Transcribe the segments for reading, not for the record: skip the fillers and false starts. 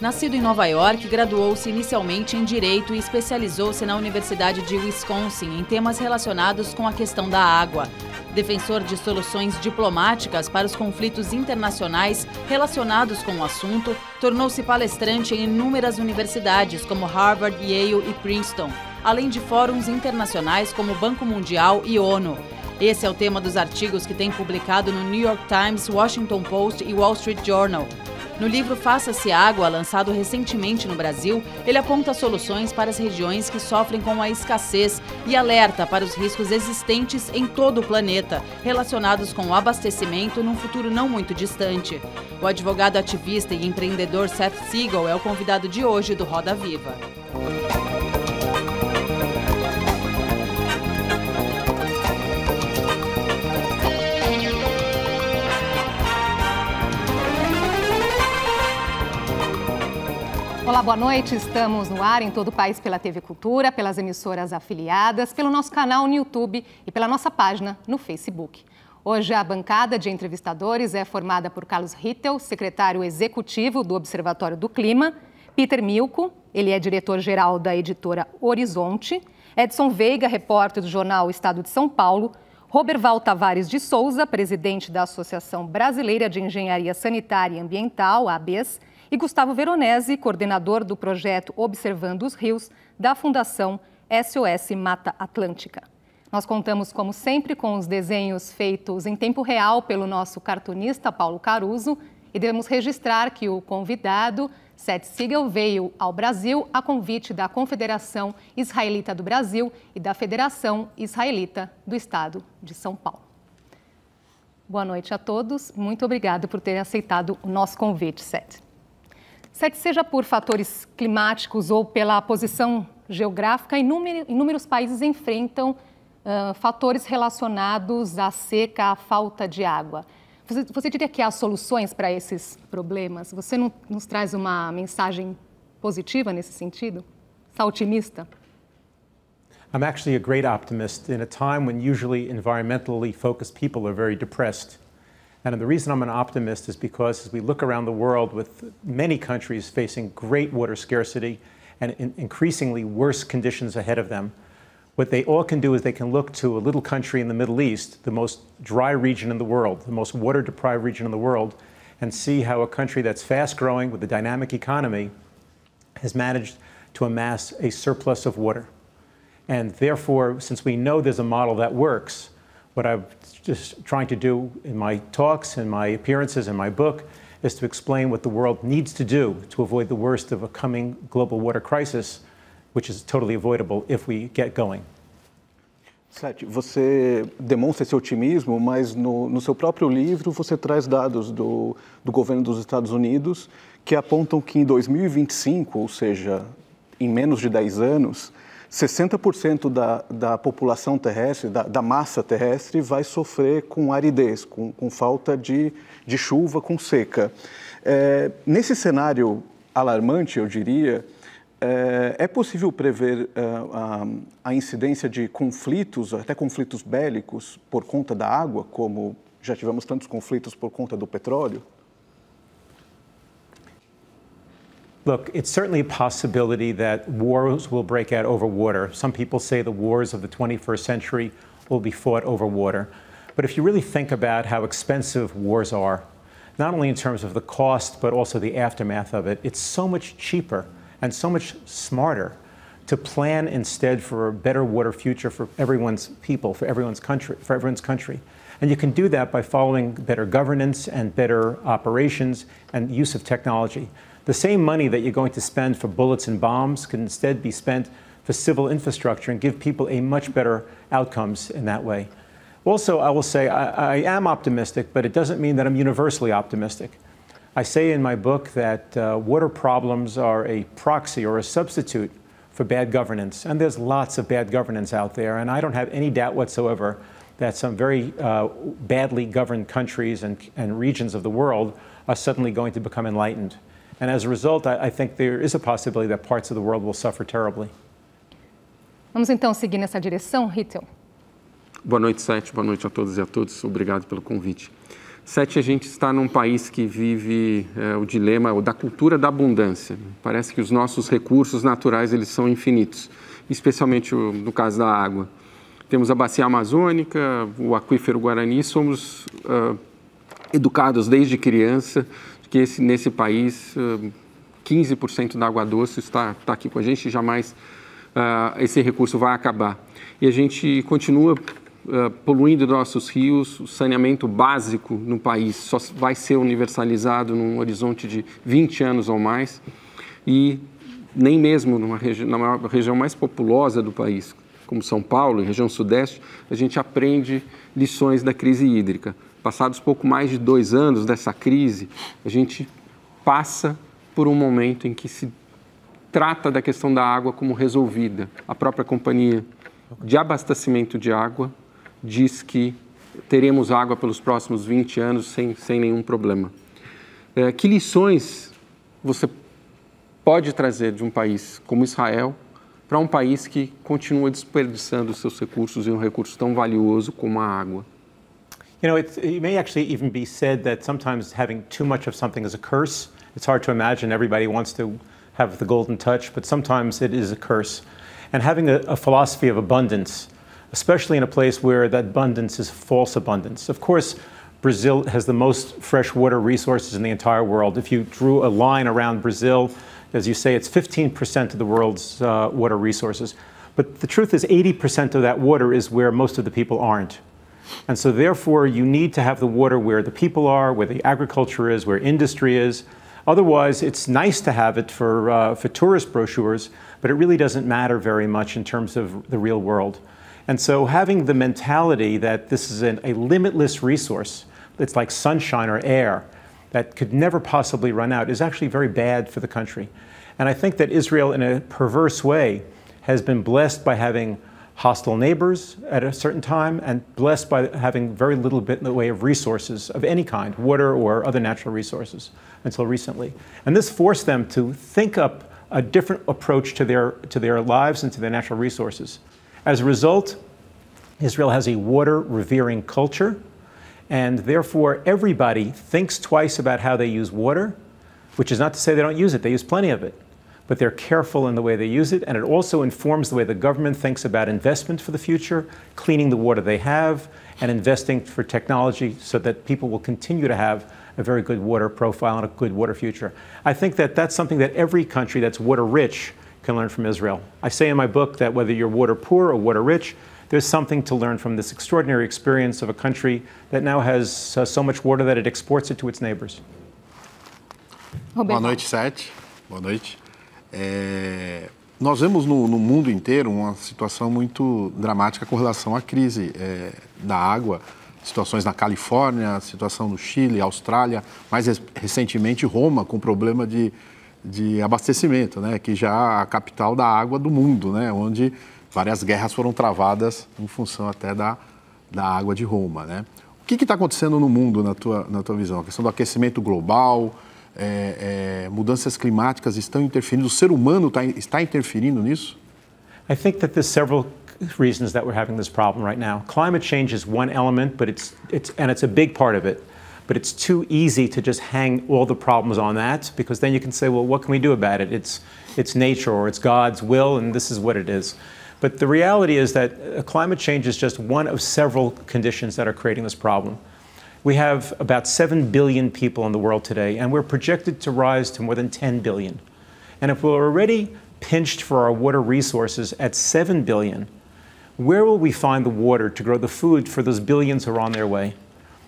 Nascido em Nova York, graduou-se inicialmente em Direito e especializou-se na Universidade de Wisconsin em temas relacionados com a questão da água. Defensor de soluções diplomáticas para os conflitos internacionais relacionados com o assunto, tornou-se palestrante em inúmeras universidades como Harvard, Yale e Princeton, além de fóruns internacionais como Banco Mundial e ONU. Esse é o tema dos artigos que tem publicado no New York Times, Washington Post e Wall Street Journal. No livro Faça-se Água, lançado recentemente no Brasil, ele aponta soluções para as regiões que sofrem com a escassez e alerta para os riscos existentes em todo o planeta, relacionados com o abastecimento num futuro não muito distante. O advogado ativista e empreendedor Seth Siegel é o convidado de hoje do Roda Viva. Olá, boa noite. Estamos no ar em todo o país pela TV Cultura, pelas emissoras afiliadas, pelo nosso canal no YouTube e pela nossa página no Facebook. Hoje a bancada de entrevistadores é formada por Carlos Rittel, secretário executivo do Observatório do Clima, Peter Milko, ele é diretor-geral da editora Horizonte, Edson Veiga, repórter do jornal Estado de São Paulo, Roberval Tavares de Souza, presidente da Associação Brasileira de Engenharia Sanitária e Ambiental, ABES, e Gustavo Veronese, coordenador do projeto Observando os Rios, da Fundação SOS Mata Atlântica. Nós contamos, como sempre, com os desenhos feitos em tempo real pelo nosso cartunista Paulo Caruso e devemos registrar que o convidado, Seth Siegel, veio ao Brasil a convite da Confederação Israelita do Brasil e da Federação Israelita do Estado de São Paulo. Boa noite a todos. Muito obrigada por terem aceitado o nosso convite, Seth. Seth, seja por fatores climáticos ou pela posição geográfica, inúmeros países enfrentam fatores relacionados à seca, à falta de água. Você diria que há soluções para esses problemas? Você não nos traz uma mensagem positiva nesse sentido? Está otimista? I'm actually a great optimist in a time when usually environmentally focused people are very depressed. And the reason I'm an optimist is because as we look around the world with many countries facing great water scarcity and increasingly worse conditions ahead of them, what they all can do is they can look to a little country in the Middle East, the most dry region in the world, the most water-deprived region in the world, and see how a country that's fast-growing with a dynamic economy has managed to amass a surplus of water. And therefore, since we know there's a model that works, what I'm just trying to do in my talks, in my appearances, in my book, is to explain what the world needs to do to avoid the worst of a coming global water crisis, which is totally avoidable if we get going. Seth, você demonstra esse otimismo, mas no seu próprio livro você traz dados do governo dos Estados Unidos que apontam que em 2025, ou seja, em menos de 10 anos, 60% da população terrestre, da massa terrestre, vai sofrer com aridez, com falta de chuva, com seca. Nesse cenário alarmante, eu diria, é possível prever a incidência de conflitos, até conflitos bélicos, por conta da água, como já tivemos tantos conflitos por conta do petróleo? Look, it's certainly a possibility that wars will break out over water. Some people say the wars of the 21st century will be fought over water. But if you really think about how expensive wars are, not only in terms of the cost, but also the aftermath of it, it's so much cheaper and so much smarter to plan instead for a better water future for everyone's people, for everyone's country. And you can do that by following better governance and better operations and use of technology. The same money that you're going to spend for bullets and bombs can instead be spent for civil infrastructure and give people a much better outcomes in that way. Also, I will say I am optimistic, but it doesn't mean that I'm universally optimistic. I say in my book that water problems are a proxy or a substitute for bad governance, and there's lots of bad governance out there, and I don't have any doubt whatsoever that some very badly governed countries and regions of the world are suddenly going to become enlightened. And as a result, I think there is a possibility that parts of the world will suffer terribly. Vamos então seguir nessa direção, Rittel? Boa noite, Seth. Boa noite a todas e a todos. Obrigado pelo convite. Sete, a gente está num país que vive o dilema da cultura da abundância. Parece que os nossos recursos naturais eles são infinitos, especialmente no caso da água. Temos a bacia amazônica, o aquífero Guarani, somos educados desde criança que nesse país 15% da água doce está aqui com a gente, jamais esse recurso vai acabar. E a gente continua poluindo nossos rios. O saneamento básico no país só vai ser universalizado num horizonte de 20 anos ou mais, e nem mesmo na região mais populosa do país, como São Paulo e região sudeste, a gente aprende lições da crise hídrica. Passados pouco mais de 2 anos dessa crise, a gente passa por um momento em que se trata da questão da água como resolvida. A própria companhia de abastecimento de água diz que teremos água pelos próximos 20 anos sem nenhum problema. Que lições você pode trazer de um país como Israel para um país que continua desperdiçando os seus recursos e um recurso tão valioso como a água? You know, it may actually even be said that sometimes having too much of something is a curse. It's hard to imagine. Everybody wants to have the golden touch, but sometimes it is a curse. And having a philosophy of abundance, especially in a place where that abundance is false abundance. Of course, Brazil has the most freshwater resources in the entire world. If you drew a line around Brazil, as you say, it's 15% of the world's water resources. But the truth is 80% of that water is where most of the people aren't. And so therefore, you need to have the water where the people are, where the agriculture is, where industry is. Otherwise, it's nice to have it for tourist brochures, but it really doesn't matter very much in terms of the real world. And so having the mentality that this is a limitless resource, it's like sunshine or air, that could never possibly run out, is actually very bad for the country. And I think that Israel, in a perverse way, has been blessed by having hostile neighbors at a certain time and blessed by having very little bit in the way of resources of any kind, water or other natural resources, until recently. And this forced them to think up a different approach to their lives and to their natural resources. As a result, Israel has a water-revering culture, and therefore everybody thinks twice about how they use water, which is not to say they don't use it. They use plenty of it. But they're careful in the way they use it, and it also informs the way the government thinks about investment for the future, cleaning the water they have, and investing for technology so that people will continue to have a very good water profile and a good water future. I think that that's something that every country that's water rich can learn from Israel. I say in my book that whether you're water poor or water rich, there's something to learn from this extraordinary experience of a country that now has so much water that it exports it to its neighbors. Boa noite, Sete. Boa noite. Nós vemos no mundo inteiro uma situação muito dramática com relação à crise da água, situações na Califórnia, situação no Chile, Austrália, mais recentemente Roma com problema de abastecimento, né, que já é a capital da água do mundo, né, onde várias guerras foram travadas em função até da água de Roma, né. O que está acontecendo no mundo na tua visão? A questão do aquecimento global, mudanças climáticas estão interferindo? O ser humano está interferindo nisso? I think that there's several reasons that we're having this problem right now. Climate change is one element, but it's a big part of it. But it's too easy to just hang all the problems on that, because then you can say, well, what can we do about it? It's nature or it's God's will, and this is what it is. But the reality is that climate change is just one of several conditions that are creating this problem. We have about 7 billion people in the world today, and we're projected to rise to more than 10 billion. And if we're already pinched for our water resources at 7 billion, where will we find the water to grow the food for those billions who are on their way?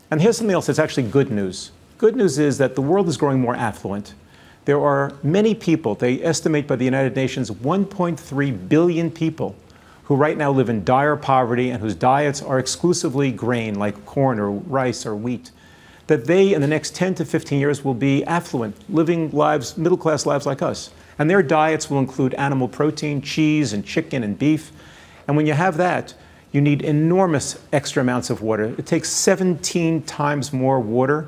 And here's something else that's actually good news. Good news is that the world is growing more affluent. There are many people, they estimate by the United Nations 1.3 billion people who right now live in dire poverty and whose diets are exclusively grain, like corn or rice or wheat, that they, in the next 10 to 15 years, will be affluent, living lives, middle-class lives like us. And their diets will include animal protein, cheese and chicken and beef. And when you have that, you need enormous extra amounts of water. It takes 17 times more water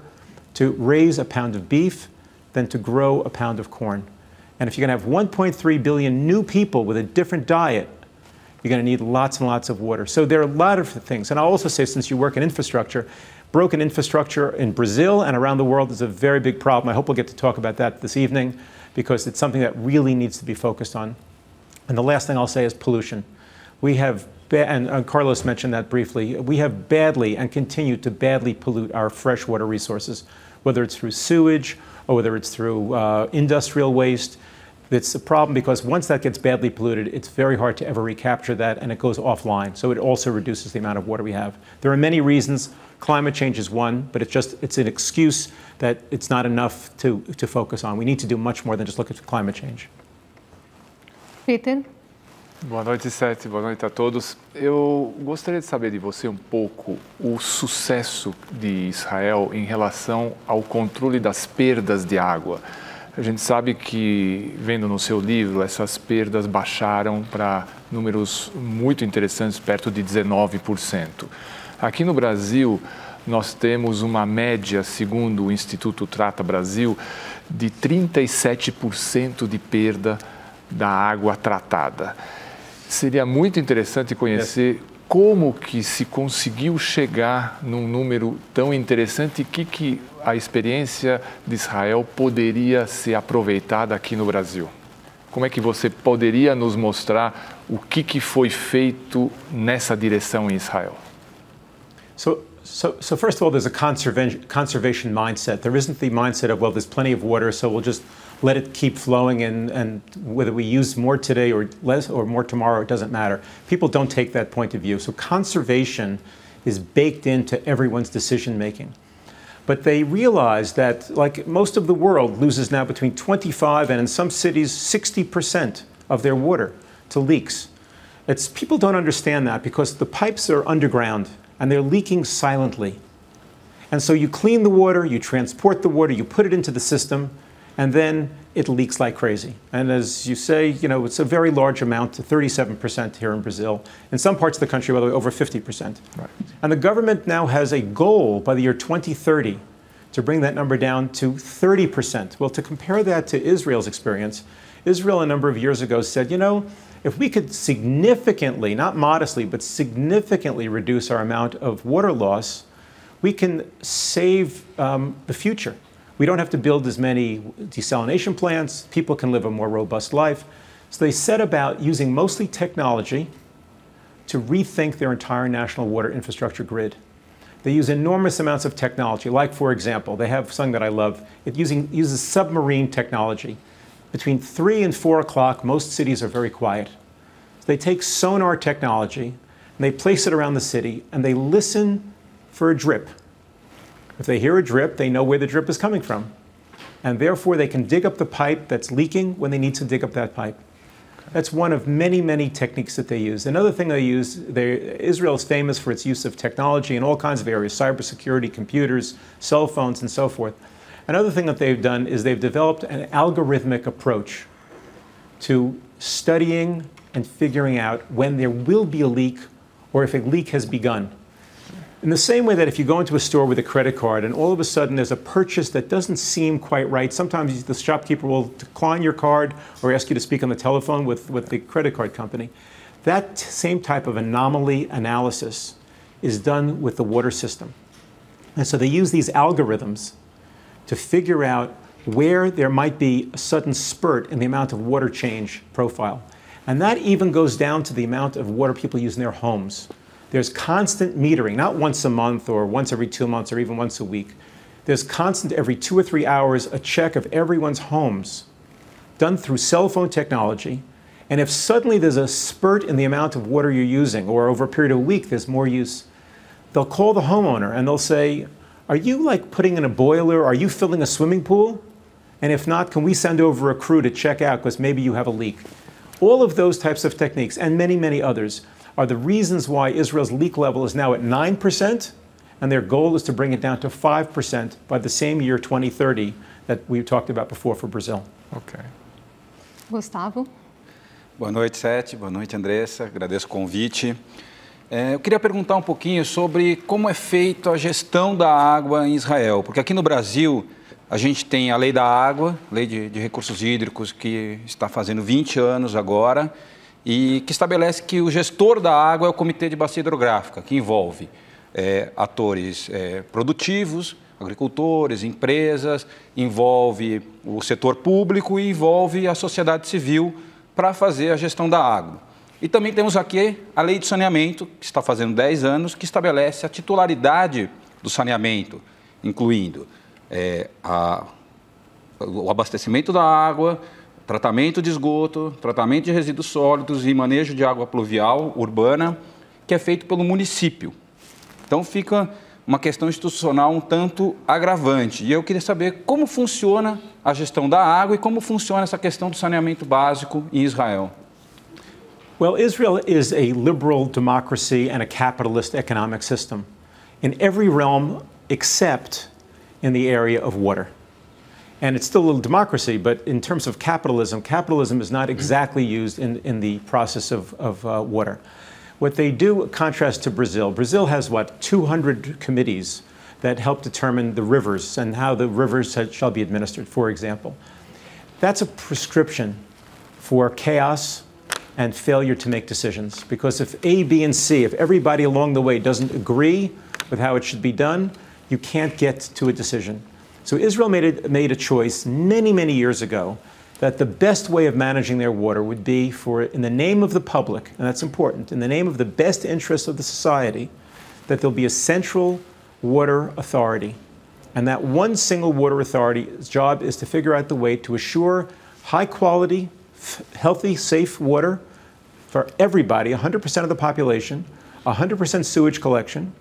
to raise a pound of beef than to grow a pound of corn. And if you're going to have 1.3 billion new people with a different diet, you're going to need lots and lots of water. So there are a lot of things. And I'll also say, since you work in infrastructure, Broken infrastructure in Brazil and around the world is a very big problem. I hope we'll get to talk about that this evening because it's something that really needs to be focused on. And the last thing I'll say is pollution. We have, and Carlos mentioned that briefly, we have badly and continue to badly pollute our freshwater resources, whether it's through sewage or whether it's through industrial waste. It's a problem because once that gets badly polluted, it's very hard to ever recapture that and it goes offline. So it also reduces the amount of water we have. There are many reasons. Climate change is one, but it's an excuse that it's not enough to focus on. We need to do much more than just look at climate change. Peter? Boa noite, Seth. Boa noite a todos. Eu gostaria de saber de você um pouco o sucesso de Israel em relação ao controle das perdas de água. A gente sabe que, vendo no seu livro, essas perdas baixaram para números muito interessantes, perto de 19%. Aqui no Brasil, nós temos uma média, segundo o Instituto Trata Brasil, de 37% de perda da água tratada. Seria muito interessante conhecer como que se conseguiu chegar num número tão interessante e que a experiência de Israel poderia ser aproveitada aqui no Brasil. Como é que você poderia nos mostrar o que foi feito nessa direção em Israel? So first of all, there's a conservation mindset. There isn't the mindset of, well, there's plenty of water, so we'll just let it keep flowing, and whether we use more today or less or more tomorrow, it doesn't matter. People don't take that point of view. So conservation is baked into everyone's decision making. But they realize that, like most of the world, loses now between 25 and in some cities 60% of their water to leaks. People don't understand that because the pipes are underground and they're leaking silently. And so you clean the water, you transport the water, you put it into the system, and then it leaks like crazy. And as you say, it's a very large amount, 37% here in Brazil. In some parts of the country, by the way, over 50%. Right. And the government now has a goal by the year 2030 to bring that number down to 30%. Well, to compare that to Israel's experience, Israel a number of years ago said, if we could significantly, not modestly, but significantly reduce our amount of water loss, we can save the future. We don't have to build as many desalination plants. People can live a more robust life. So they set about using mostly technology to rethink their entire national water infrastructure grid. They use enormous amounts of technology. Like, for example, they have something that I love. It uses submarine technology. Between 3 and 4 o'clock, most cities are very quiet. So they take sonar technology, and they place it around the city, and they listen for a drip. If they hear a drip, they know where the drip is coming from. And therefore, they can dig up the pipe that's leaking when they need to dig up that pipe. That's one of many, many techniques that they use. Another thing they use, Israel is famous for its use of technology in all kinds of areas, cybersecurity, computers, cell phones, and so forth. Another thing that they've done is they've developed an algorithmic approach to studying and figuring out when there will be a leak or if a leak has begun. In the same way that if you go into a store with a credit card and all of a sudden there's a purchase that doesn't seem quite right, sometimes the shopkeeper will decline your card or ask you to speak on the telephone with the credit card company. That same type of anomaly analysis is done with the water system. And so they use these algorithms to figure out where there might be a sudden spurt in the amount of water change profile. And that even goes down to the amount of water people use in their homes. There's constant metering, not once a month or once every 2 months or even once a week. There's constant, every 2 or 3 hours, a check of everyone's homes done through cell phone technology. And if suddenly there's a spurt in the amount of water you're using, or over a period of a week there's more use, they'll call the homeowner and they'll say, are you like putting in a boiler? Are you filling a swimming pool? And if not, can we send over a crew to check out because maybe you have a leak? All of those types of techniques and many, many others are the reasons why Israel's leak level is now at 9%, and their goal is to bring it down to 5% by the same year, 2030, that we talked about before for Brazil. Okay. Gustavo? Boa noite, Seth. Boa noite, Andressa. Agradeço o convite. Eu queria perguntar um pouquinho sobre como é feita a gestão da água em Israel, porque aqui no Brasil a gente tem a Lei da Água, Lei de Recursos Hídricos, que está fazendo 20 anos agora, e que estabelece que o gestor da água é o Comitê de Bacia Hidrográfica, que envolve atores produtivos, agricultores, empresas, envolve o setor público e envolve a sociedade civil para fazer a gestão da água. E também temos aqui a Lei de Saneamento, que está fazendo 10 anos, que estabelece a titularidade do saneamento, incluindo o abastecimento da água, tratamento de esgoto, tratamento de resíduos sólidos e manejo de água pluvial urbana, que é feito pelo município. Então fica uma questão institucional um tanto agravante. E eu queria saber como funciona a gestão da água e como funciona essa questão do saneamento básico em Israel. Well, Israel is a liberal democracy and a capitalist economic system in every realm except in the area of water. And it's still a democracy, but in terms of capitalism, capitalism is not exactly used in the process of water. What they do, contrast to Brazil, Brazil has, 200 committees that help determine the rivers and how the rivers shall be administered, for example. That's a prescription for chaos and failure to make decisions. Because if A, B, and C, if everybody along the way doesn't agree with how it should be done, you can't get to a decision. So Israel made a choice many, many years ago that the best way of managing their water would be for, in the name of the public, and that's important, in the name of the best interests of the society, that there'll be a central water authority. And that one single water authority's job is to figure out the way to assure high quality, healthy, safe water for everybody, 100% of the population, 100% sewage collection,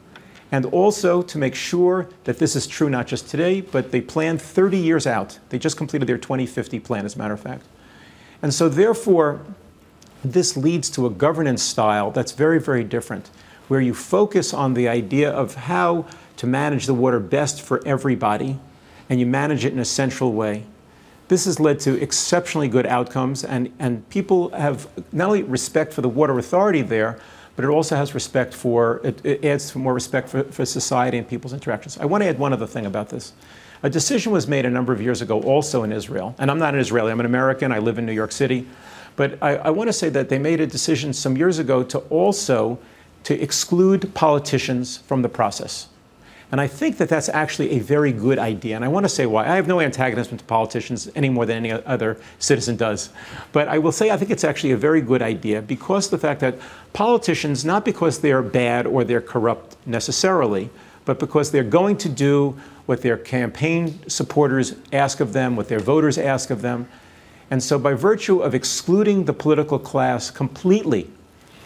and also to make sure that this is true not just today, but they plan 30 years out. They just completed their 2050 plan, as a matter of fact. And so therefore, this leads to a governance style that's very, very different, where you focus on the idea of how to manage the water best for everybody, and you manage it in a central way. This has led to exceptionally good outcomes, and people have not only respect for the water authority there, but it also has respect for, it adds more respect for society and people's interactions. I want to add one other thing about this. A decision was made a number of years ago also in Israel, and I'm not an Israeli, I'm an American, I live in New York City, but I want to say that they made a decision some years ago to exclude politicians from the process. And I think that that's actually a very good idea. And I want to say why. I have no antagonism to politicians any more than any other citizen does. But I will say I think it's actually a very good idea because of the fact that politicians, not because they're bad or they're corrupt necessarily, but because they're going to do what their campaign supporters ask of them, what their voters ask of them. And so by virtue of excluding the political class completely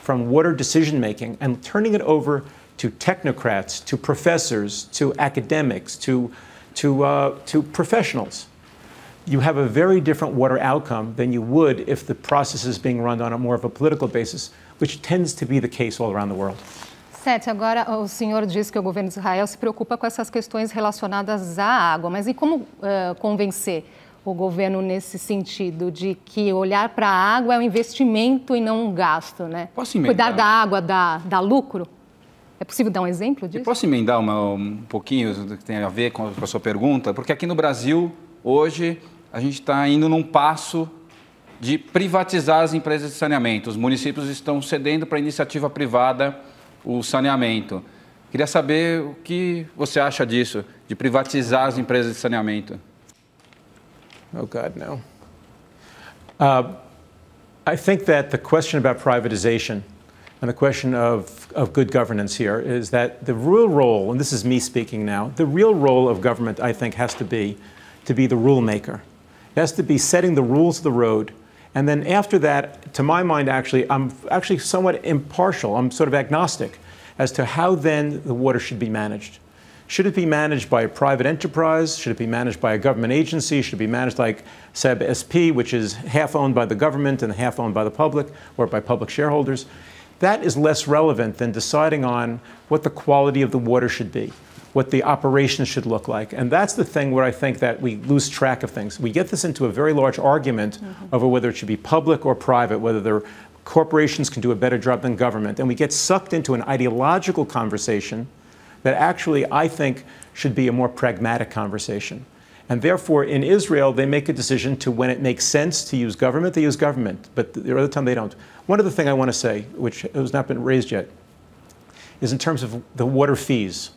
from water decision-making and turning it over to technocrats, to professors, to academics, to professionals, you have a very different water outcome than you would if the process is being run on a more of a political basis, which tends to be the case all around the world. Sete, agora o senhor diz que o governo de Israel se preocupa com essas questões relacionadas à água, mas e como convencer o governo nesse sentido de que olhar para a água é um investimento e não um gasto, né? Posso emendar? Cuidar da água dá lucro? É possível dar um exemplo disso? Eu posso emendar um pouquinho do que tem a ver com a sua pergunta? Porque aqui no Brasil, hoje, a gente está indo num passo de privatizar as empresas de saneamento. Os municípios estão cedendo para a iniciativa privada o saneamento. Queria saber o que você acha disso, de privatizar as empresas de saneamento. Oh, God, no. I think that the question about privatization and the question of good governance here is that the real role, and this is me speaking now, the real role of government, I think, has to be the rule maker. It has to be setting the rules of the road. And then after that, to my mind, I'm actually somewhat impartial. I'm sort of agnostic as to how then the water should be managed. Should it be managed by a private enterprise? Should it be managed by a government agency? Should it be managed like SEB-SP, which is half owned by the government and half owned by the public or by public shareholders? That is less relevant than deciding on what the quality of the water should be, what the operations should look like. And that's the thing where I think that we lose track of things. We get this into a very large argument over whether it should be public or private, whether the corporations can do a better job than government. And we get sucked into an ideological conversation that actually I think should be a more pragmatic conversation. And therefore, in Israel, they make a decision to, when it makes sense to use government, they use government. But the other time they don't. One other thing I want to say, which has not been raised yet, is in terms of the water fees.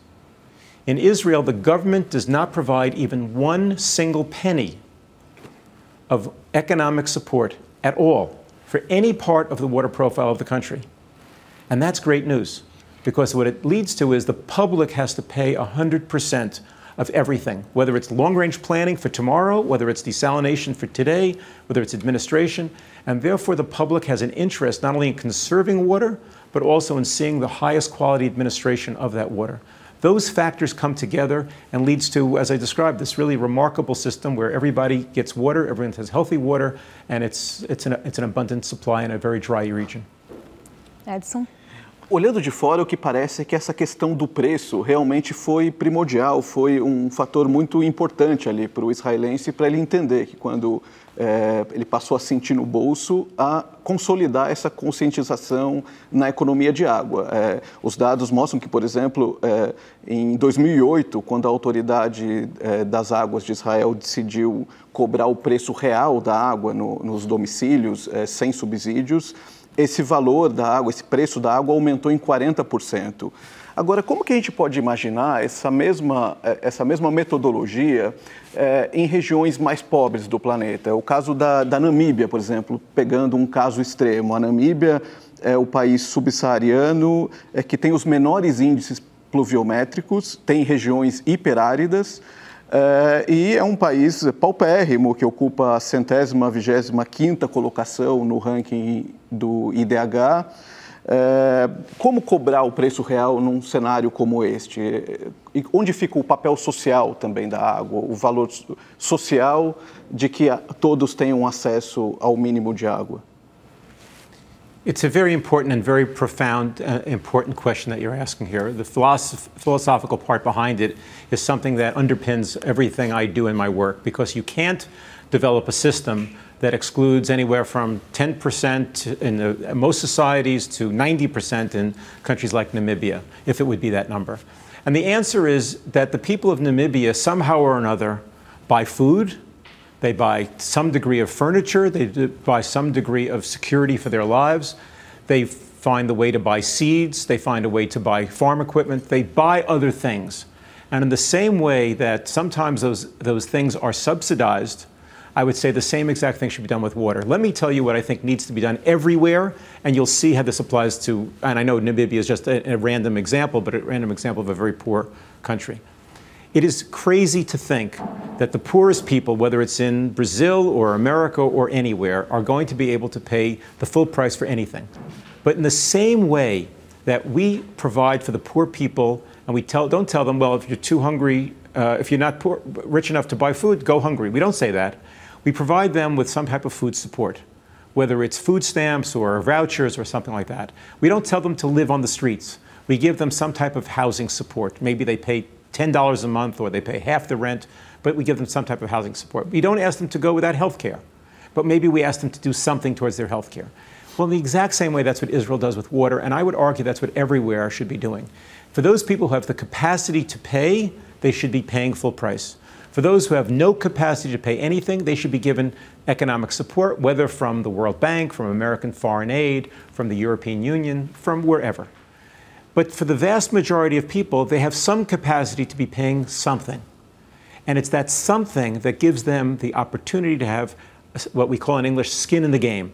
In Israel, the government does not provide even one single penny of economic support at all for any part of the water profile of the country. And that's great news, because what it leads to is the public has to pay 100% of everything, whether it's long-range planning for tomorrow, whether it's desalination for today, whether it's administration, and therefore the public has an interest not only in conserving water, but also in seeing the highest quality administration of that water. Those factors come together and leads to, as I described, this really remarkable system where everybody gets water, everyone has healthy water, and it's an abundant supply in a very dry region. Edson? Olhando de fora, o que parece é que essa questão do preço realmente foi primordial, foi um fator muito importante ali para o israelense, para ele entender que quando ele passou a sentir no bolso, a consolidar essa conscientização na economia de água. Os dados mostram que, por exemplo, em 2008, quando a autoridade das águas de Israel decidiu cobrar o preço real da água nos domicílios, sem subsídios, esse valor da água, esse preço da água aumentou em 40%. Agora, como que a gente pode imaginar essa mesma metodologia em regiões mais pobres do planeta? O caso da Namíbia, por exemplo, pegando um caso extremo. A Namíbia é o país subsaariano que tem os menores índices pluviométricos, tem regiões hiperáridas, e é um país paupérrimo, que ocupa a 125ª colocação no ranking do IDH. Como cobrar o preço real num cenário como este? E onde fica o papel social também da água, o valor social de que todos tenham acesso ao mínimo de água? It's a very important and very profound, important question that you're asking here. The philosophical part behind it is something that underpins everything I do in my work, because you can't develop a system that excludes anywhere from 10% in most societies to 90% in countries like Namibia, if it would be that number. And the answer is that the people of Namibia, somehow or another, buy food, they buy some degree of furniture, they buy some degree of security for their lives, they find a way to buy seeds, they find a way to buy farm equipment, they buy other things. And in the same way that sometimes those things are subsidized, I would say the same exact thing should be done with water. Let me tell you what I think needs to be done everywhere, and you'll see how this applies to, and I know Namibia is just a random example, but a random example of a very poor country. It is crazy to think that the poorest people, whether it's in Brazil or America or anywhere, are going to be able to pay the full price for anything. But in the same way that we provide for the poor people, and we don't tell them, well, if you're too hungry, if you're not rich enough to buy food, go hungry. We don't say that. We provide them with some type of food support, whether it's food stamps or vouchers or something like that. We don't tell them to live on the streets. We give them some type of housing support. Maybe they pay $10 a month or they pay half the rent, but we give them some type of housing support. We don't ask them to go without health care, but maybe we ask them to do something towards their health care. Well, in the exact same way, that's what Israel does with water, and I would argue that's what everywhere should be doing. For those people who have the capacity to pay, they should be paying full price. For those who have no capacity to pay anything, they should be given economic support, whether from the World Bank, from American foreign aid, from the European Union, from wherever. But for the vast majority of people, they have some capacity to be paying something. And it's that something that gives them the opportunity to have what we call in English skin in the game.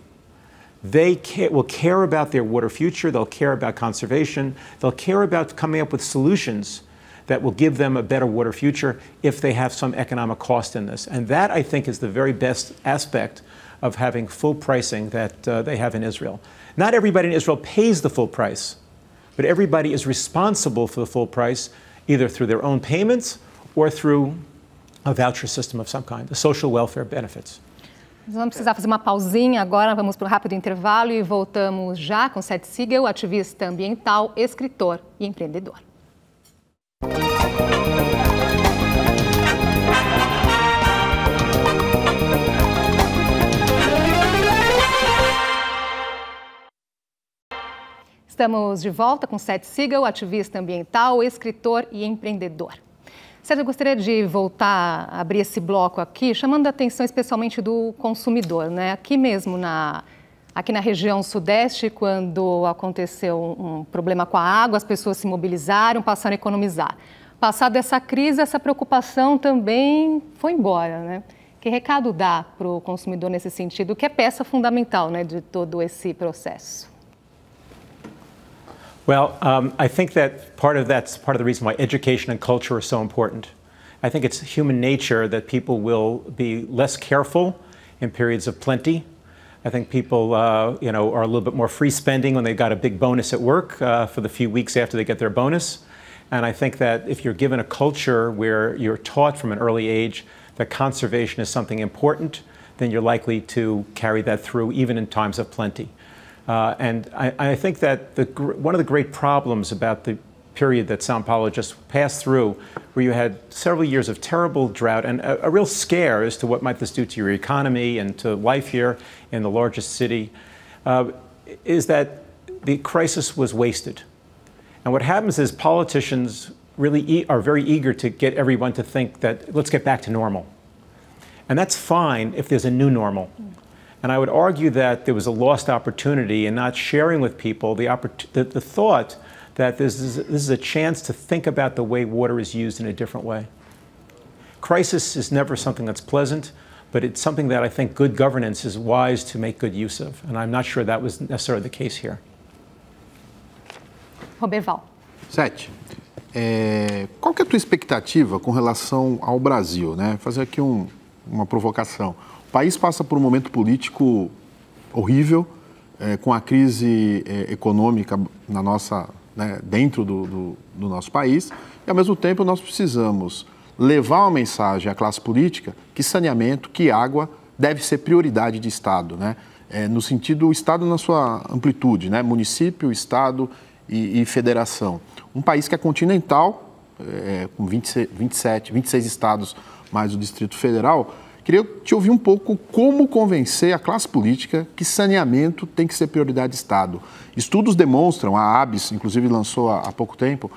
They will care about their water future, they'll care about conservation, they'll care about coming up with solutions that will give them a better water future if they have some economic cost in this. And that, I think, is the very best aspect of having full pricing that they have in Israel. Not everybody in Israel pays the full price, but everybody is responsible for the full price, either through their own payments or through a voucher system of some kind, the social welfare benefits. Vamos precisar fazer uma pausinha agora, vamos para um rápido intervalo e voltamos já com Seth Siegel, ativista ambiental, escritor e empreendedor. Estamos de volta com Seth Siegel, ativista ambiental, escritor e empreendedor. Sérgio, eu gostaria de voltar a abrir esse bloco aqui, chamando a atenção especialmente do consumidor, né? Aqui mesmo Aqui na região sudeste, quando aconteceu um problema com a água, as pessoas se mobilizaram, passaram a economizar. Passada essa crise, essa preocupação também foi embora, né? Que recado dá para o consumidor nesse sentido, que é peça fundamental, né, de todo esse processo? Well, I think that that's part of the reason why education and culture are so important. I think it's human nature that people will be less careful in periods of plenty. I think people, are a little bit more free spending when they got a big bonus at work for the few weeks after they get their bonus. And I think that if you're given a culture where you're taught from an early age that conservation is something important, then you're likely to carry that through even in times of plenty. And I think that one of the great problems about the period that São Paulo just passed through, where you had several years of terrible drought and a real scare as to what might this do to your economy and to life here in the largest city, is that the crisis was wasted. And what happens is politicians really are very eager to get everyone to think that let's get back to normal. And that's fine if there's a new normal. And I would argue that there was a lost opportunity in not sharing with people the thought that this is a chance to think about the way water is used in a different way. Crisis is never something that's pleasant, but it's something that I think good governance is wise to make good use of. And I'm not sure that was necessarily the case here. Roberval. Sete, qual que é a tua expectativa com relação ao Brasil, né? Fazer aqui uma provocação. O país passa por um momento político horrível, com a crise econômica na nossa, né, dentro do nosso país, e ao mesmo tempo nós precisamos levar uma mensagem à classe política que saneamento, que água deve ser prioridade de Estado, né? No sentido, Estado na sua amplitude, né? Município, Estado e federação. Um país que é continental, com 26 estados mais o Distrito Federal. Queria te ouvir um pouco como convencer a classe política que saneamento tem que ser prioridade de Estado. Estudos demonstram, a ABS, inclusive, lançou há pouco tempo,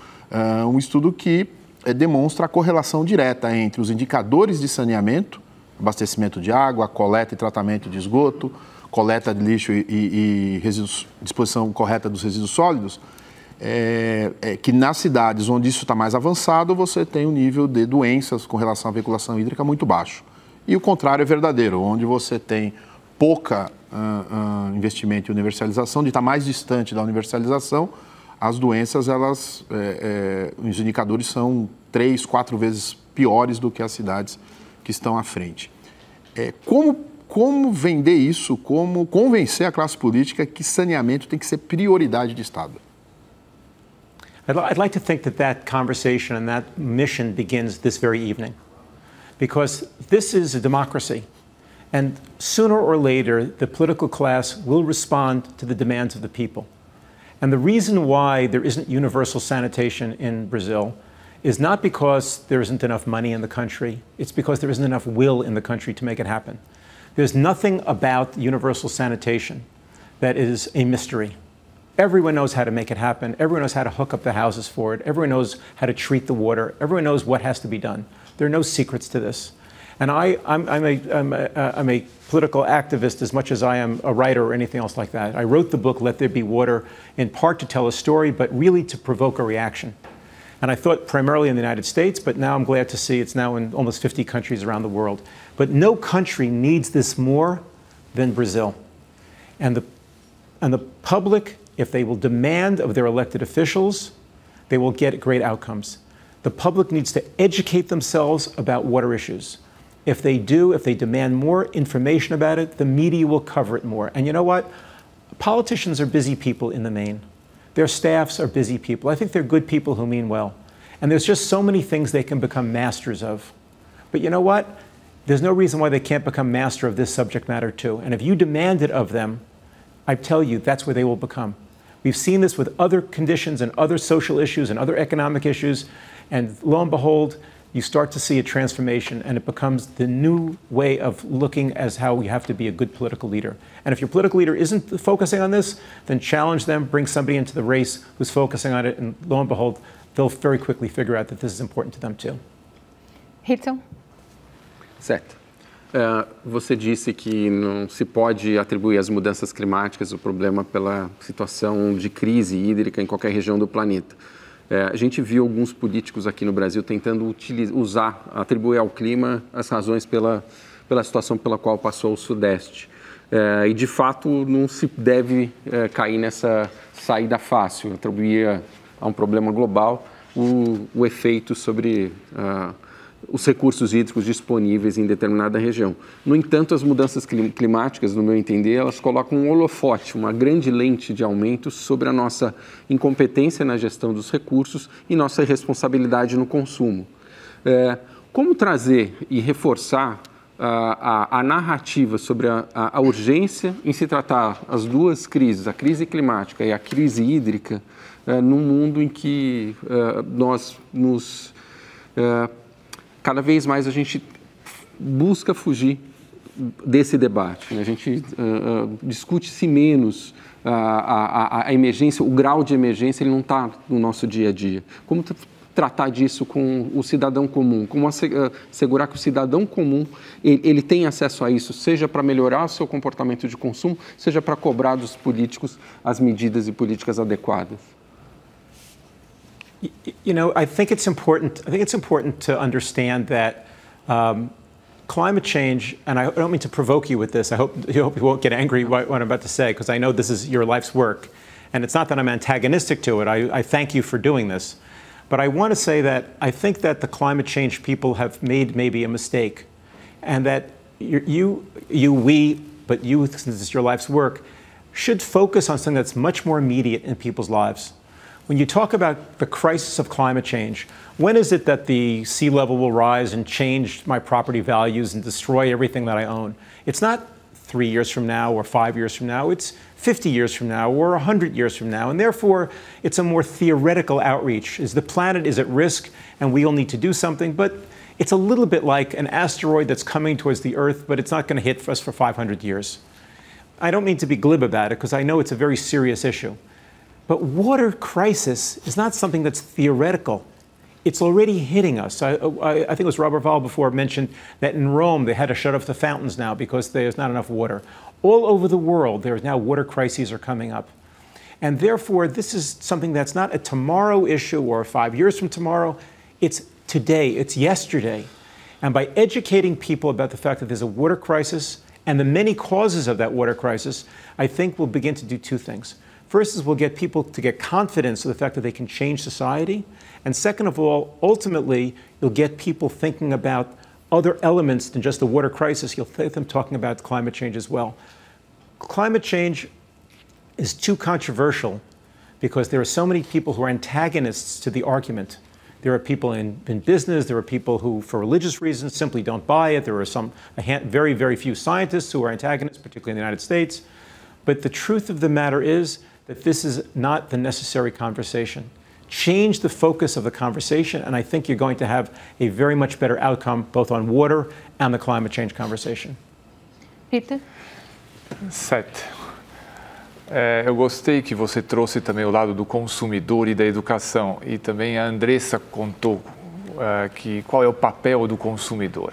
um estudo que demonstra a correlação direta entre os indicadores de saneamento, abastecimento de água, coleta e tratamento de esgoto, coleta de lixo e disposição correta dos resíduos sólidos, que nas cidades onde isso está mais avançado, você tem um nível de doenças com relação à veiculação hídrica muito baixo. E o contrário é verdadeiro, onde você tem pouca investimento em universalização, onde está mais distante da universalização, as doenças, os indicadores são 3, 4 vezes piores do que as cidades que estão à frente. Como vender isso, como convencer a classe política que saneamento tem que ser prioridade de Estado? I'd like to think that conversation and that mission begins this very evening. Because this is a democracy, and sooner or later, the political class will respond to the demands of the people. And the reason why there isn't universal sanitation in Brazil is not because there isn't enough money in the country, it's because there isn't enough will in the country to make it happen. There's nothing about universal sanitation that is a mystery. Everyone knows how to make it happen. Everyone knows how to hook up the houses for it. Everyone knows how to treat the water. Everyone knows what has to be done. There are no secrets to this. And I'm a political activist as much as I am a writer or anything else like that. I wrote the book, Let There Be Water, in part to tell a story, but really to provoke a reaction. And I thought primarily in the United States, but now I'm glad to see it's now in almost 50 countries around the world. But no country needs this more than Brazil. And the public, if they will demand of their elected officials, they will get great outcomes. The public needs to educate themselves about water issues. If they do, if they demand more information about it, the media will cover it more. And you know what? Politicians are busy people in the main. Their staffs are busy people. I think they're good people who mean well. And there's just so many things they can become masters of. But you know what? There's no reason why they can't become master of this subject matter too. And if you demand it of them, I tell you, that's where they will become. We've seen this with other conditions and other social issues and other economic issues. And lo and behold, you start to see a transformation, and it becomes the new way of looking as how we have to be a good political leader. And if your political leader isn't focusing on this, then challenge them, bring somebody into the race who's focusing on it, and lo and behold, they'll very quickly figure out that this is important to them too. Hilton? Certo. Você disse que não se pode atribuir às mudanças climáticas o problema pela situação de crise hídrica em qualquer região do planeta. A gente viu alguns políticos aqui no Brasil tentando atribuir ao clima as razões pela situação pela qual passou o Sudeste. E, de fato, não se deve cair nessa saída fácil, atribuir a um problema global o efeito sobre os recursos hídricos disponíveis em determinada região. No entanto, as mudanças climáticas, no meu entender, elas colocam um holofote, uma grande lente de aumento sobre a nossa incompetência na gestão dos recursos e nossa irresponsabilidade no consumo. Como trazer e reforçar a narrativa sobre a urgência em se tratar as duas crises, a crise climática e a crise hídrica, num mundo em que cada vez mais a gente busca fugir desse debate, né? A gente discute-se menos a emergência, o grau de emergência ele não está no nosso dia a dia. Como tratar disso com o cidadão comum? Como assegurar que o cidadão comum ele tem acesso a isso, seja para melhorar o seu comportamento de consumo, seja para cobrar dos políticos as medidas e políticas adequadas? You know, I think it's important to understand that climate change, and I don't mean to provoke you with this. I hope you won't get angry what I'm about to say, because I know this is your life's work, and it's not that I'm antagonistic to it. I thank you for doing this, but I want to say that I think that the climate change people have made maybe a mistake, and that but you, since it's your life's work, should focus on something that's much more immediate in people's lives. When you talk about the crisis of climate change, when is it that the sea level will rise and change my property values and destroy everything that I own? It's not 3 years from now or 5 years from now. It's 50 years from now or 100 years from now. And therefore, it's a more theoretical outreach. The planet is at risk and we all need to do something. But it's a little bit like an asteroid that's coming towards the Earth, but it's not going to hit us for 500 years. I don't mean to be glib about it, because I know it's a very serious issue. But water crisis is not something that's theoretical. It's already hitting us. I think it was Robert Val before mentioned that in Rome they had to shut off the fountains now because there's not enough water. All over the world, there's now water crises are coming up. And therefore, this is something that's not a tomorrow issue or 5 years from tomorrow. It's today, it's yesterday. And by educating people about the fact that there's a water crisis and the many causes of that water crisis, I think we'll begin to do two things. First is we'll get people to get confidence of the fact that they can change society. And second of all, ultimately, you'll get people thinking about other elements than just the water crisis. You'll get them talking about climate change as well. Climate change is too controversial because there are so many people who are antagonists to the argument. There are people in business, there are people who, for religious reasons, simply don't buy it. There are very, very few scientists who are antagonists, particularly in the United States. But the truth of the matter is that this is not the necessary conversation. Change the focus of the conversation, and I think you're going to have a very much better outcome both on water and the climate change conversation. Peter? 7. Eu gostei que você trouxe também o lado do consumidor e da educação, e também a Andressa contou qual é o papel do consumidor.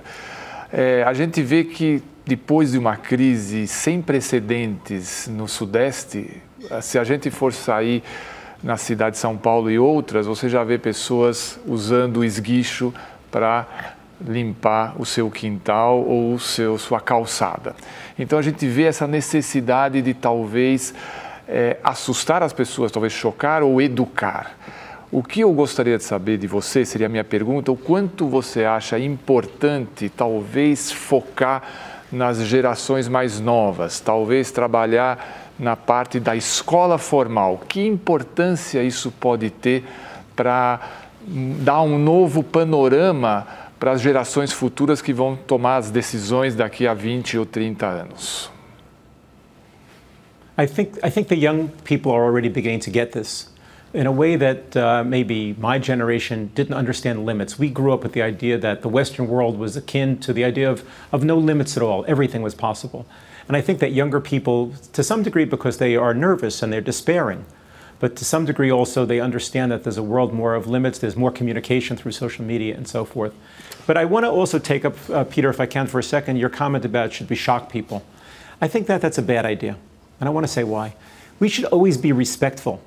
A gente vê que depois de uma crise sem precedentes no Sudeste, se a gente for sair na cidade de São Paulo e outras, você já vê pessoas usando o esguicho para limpar o seu quintal ou sua calçada. Então a gente vê essa necessidade de talvez assustar as pessoas, talvez chocar ou educar. O que eu gostaria de saber de você, seria a minha pergunta, o quanto você acha importante talvez focar nas gerações mais novas, talvez trabalhar na parte da escola formal. Que importância isso pode ter para dar um novo panorama para as gerações futuras que vão tomar as decisões daqui a 20 ou 30 anos? I think the young people are already beginning to get this in a way that maybe my generation didn't understand limits. We grew up with the idea that the Western world was akin to the idea of no limits at all. Everything was possible. And I think that younger people, to some degree because they are nervous and they're despairing, But to some degree also they understand that there's a world more of limits, there's more communication through social media and so forth. But I want to also take up, Peter, if I can for a second, your comment about should we shock people. I think that that's a bad idea, and I want to say why. We should always be respectful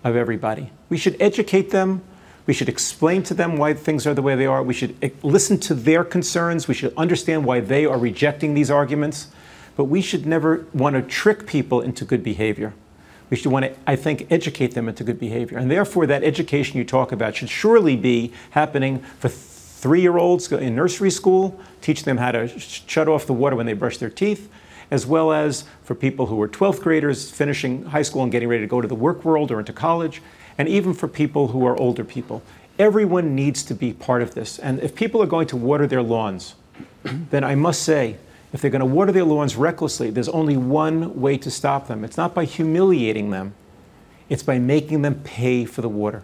of everybody. We should educate them. We should explain to them why things are the way they are. We should listen to their concerns. We should understand why they are rejecting these arguments. But we should never want to trick people into good behavior. We should want to, I think, educate them into good behavior. And therefore, that education you talk about should surely be happening for 3-year-olds in nursery school, teach them how to shut off the water when they brush their teeth, as well as for people who are 12th graders finishing high school and getting ready to go to the work world or into college, and even for people who are older people. Everyone needs to be part of this. And if people are going to water their lawns, then I must say, if they're going to water their lawns recklessly, there's only one way to stop them. It's not by humiliating them. It's by making them pay for the water.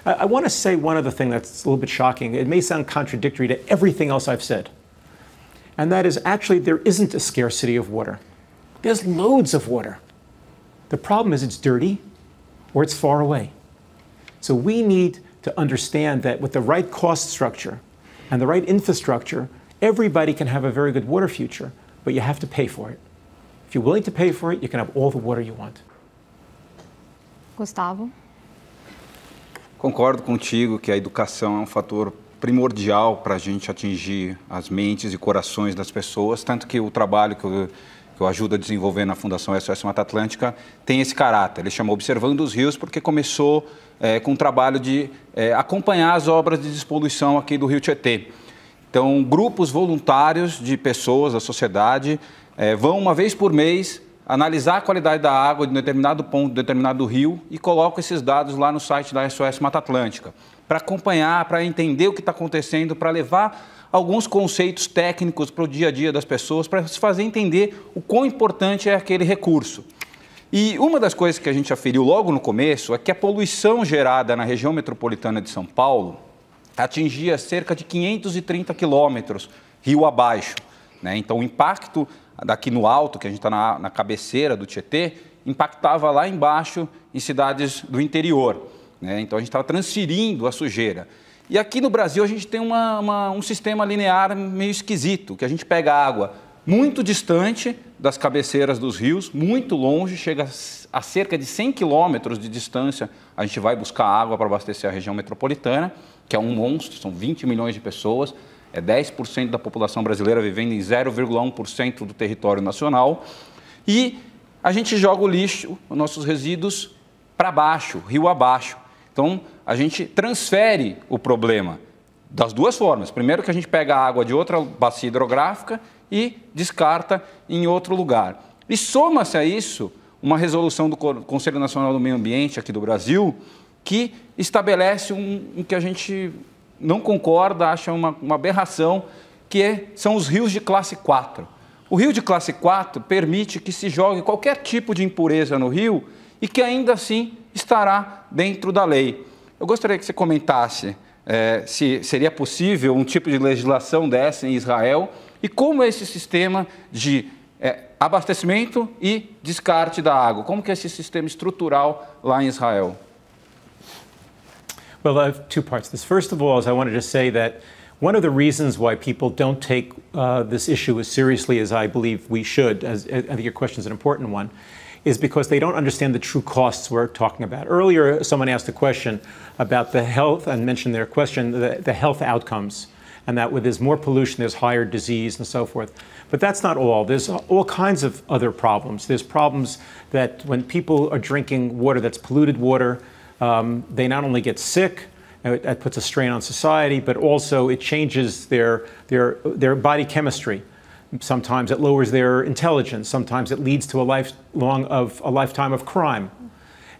I want to say one other thing that's a little bit shocking. It may sound contradictory to everything else I've said. And that is actually there isn't a scarcity of water. There's loads of water. The problem is it's dirty or it's far away. So we need to understand that with the right cost structure and the right infrastructure, everybody can have a very good water future, but you have to pay for it. If you're willing to pay for it, you can have all the water you want. Gustavo? Concordo contigo que a educação é um fator primordial para a gente atingir as mentes e corações das pessoas, tanto que o trabalho que eu ajudo a desenvolver na Fundação SOS Mata Atlântica tem esse caráter. Ele chama Observando os Rios porque começou com um trabalho de acompanhar as obras de despoluição aqui do Rio Tietê. Então, grupos voluntários de pessoas da sociedade vão uma vez por mês analisar a qualidade da água de um determinado ponto, de determinado rio e colocam esses dados lá no site da SOS Mata Atlântica para acompanhar, para entender o que está acontecendo, para levar alguns conceitos técnicos para o dia a dia das pessoas, para se fazer entender o quão importante é aquele recurso. E uma das coisas que a gente aferiu logo no começo é que a poluição gerada na região metropolitana de São Paulo atingia cerca de 530 quilômetros rio abaixo, né? Então, o impacto daqui no alto, que a gente está na cabeceira do Tietê, impactava lá embaixo em cidades do interior, né? Então, a gente estava transferindo a sujeira. E aqui no Brasil, a gente tem um sistema linear meio esquisito, que a gente pega água muito distante das cabeceiras dos rios, muito longe, chega a cerca de 100 quilômetros de distância, a gente vai buscar água para abastecer a região metropolitana, que é um monstro, são 20 milhões de pessoas, é 10% da população brasileira vivendo em 0,1% do território nacional, e a gente joga o lixo, os nossos resíduos, para baixo, rio abaixo. Então, a gente transfere o problema das duas formas. Primeiro que a gente pega a água de outra bacia hidrográfica e descarta em outro lugar. E soma-se a isso uma resolução do Conselho Nacional do Meio Ambiente aqui do Brasil que estabelece um que a gente não concorda, acha uma aberração, que são os rios de classe 4. O rio de classe 4 permite que se jogue qualquer tipo de impureza no rio e que ainda assim estará dentro da lei. Eu gostaria que você comentasse se seria possível um tipo de legislação dessa em Israel e como é esse sistema de abastecimento e descarte da água, como que é esse sistema estrutural lá em Israel? Well, I have two parts to this. First of all, is I wanted to say that one of the reasons why people don't take this issue as seriously as I believe we should, as I think your question is an important one, is because they don't understand the true costs we're talking about. Earlier, someone asked a question about the health, and mentioned their question, the health outcomes, and that where there's more pollution, there's higher disease and so forth. But that's not all. There's all kinds of other problems. There's problems that when people are drinking water that's polluted water, they not only get sick, that puts a strain on society, but also it changes their body chemistry. Sometimes it lowers their intelligence. Sometimes it leads to a lifetime of crime.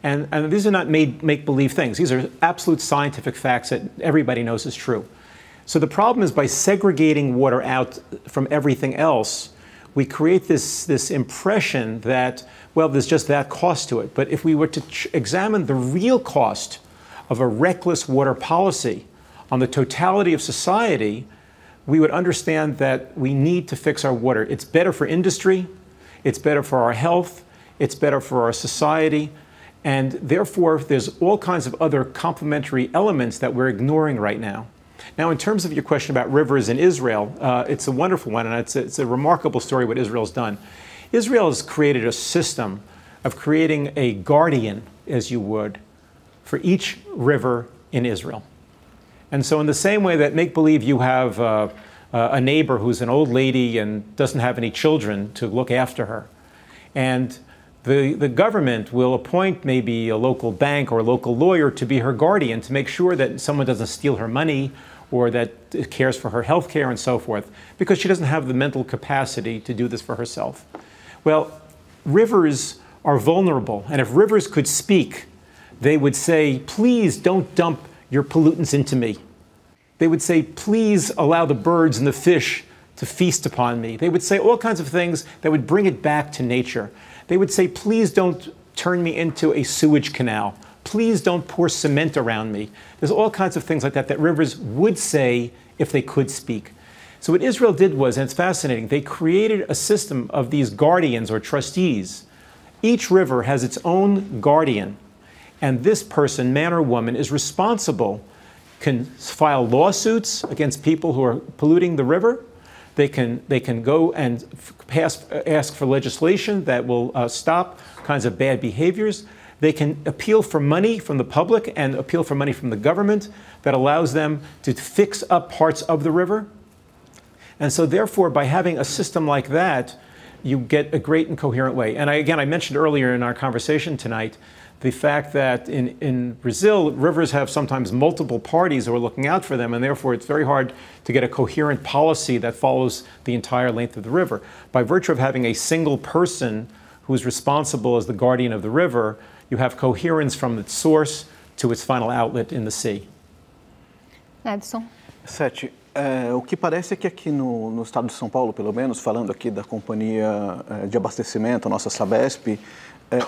And these are not make-believe things. These are absolute scientific facts that everybody knows is true. So the problem is by segregating water out from everything else, we create this impression that, well, there's just that cost to it. But if we were to examine the real cost of a reckless water policy on the totality of society, we would understand that we need to fix our water. It's better for industry, it's better for our health, it's better for our society, And therefore, there's all kinds of other complementary elements that we're ignoring right now. Now, in terms of your question about rivers in Israel, it's a wonderful one, and it's a remarkable story what Israel's done. Israel has created a system of creating a guardian, as you would, for each river in Israel. And so in the same way that make believe you have a neighbor who's an old lady and doesn't have any children to look after her, and the government will appoint maybe a local bank or a local lawyer to be her guardian to make sure that someone doesn't steal her money or that cares for her health care and so forth, because she doesn't have the mental capacity to do this for herself. Well, rivers are vulnerable, and if rivers could speak, they would say, please don't dump your pollutants into me. They would say, please allow the birds and the fish to feast upon me. They would say all kinds of things that would bring it back to nature. They would say, please don't turn me into a sewage canal. Please don't pour cement around me. There's all kinds of things like that that rivers would say if they could speak. So what Israel did was, and it's fascinating, they created a system of these guardians or trustees. Each river has its own guardian, and this person, man or woman, is responsible, can file lawsuits against people who are polluting the river. They can go and ask for legislation that will stop kinds of bad behaviors. They can appeal for money from the public and appeal for money from the government that allows them to fix up parts of the river. And so therefore, by having a system like that, you get a great and coherent way. And I mentioned earlier in our conversation tonight the fact that in Brazil, rivers have sometimes multiple parties who are looking out for them, and therefore it's very hard to get a coherent policy that follows the entire length of the river. By virtue of having a single person who's responsible as the guardian of the river, you have coherence from its source to its final outlet in the sea. Edson. Sete, o que parece é que aqui no estado de São Paulo, pelo menos, falando aqui da companhia de abastecimento, a nossa Sabesp,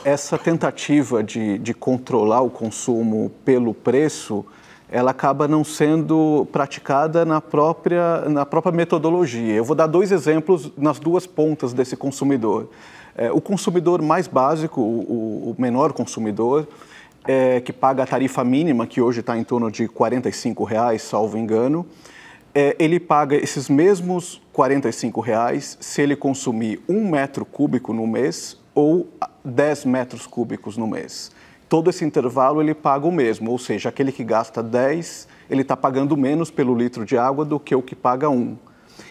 essa tentativa de controlar o consumo pelo preço, ela acaba não sendo praticada na própria metodologia. Eu vou dar dois exemplos nas duas pontas desse consumidor. O consumidor mais básico, o menor consumidor, que paga a tarifa mínima, que hoje está em torno de R$ 45,00, salvo engano, ele paga esses mesmos R$ 45,00 se ele consumir 1 metro cúbico no mês ou 10 metros cúbicos no mês. Todo esse intervalo ele paga o mesmo, ou seja, aquele que gasta 10, ele está pagando menos pelo litro de água do que o que paga 1.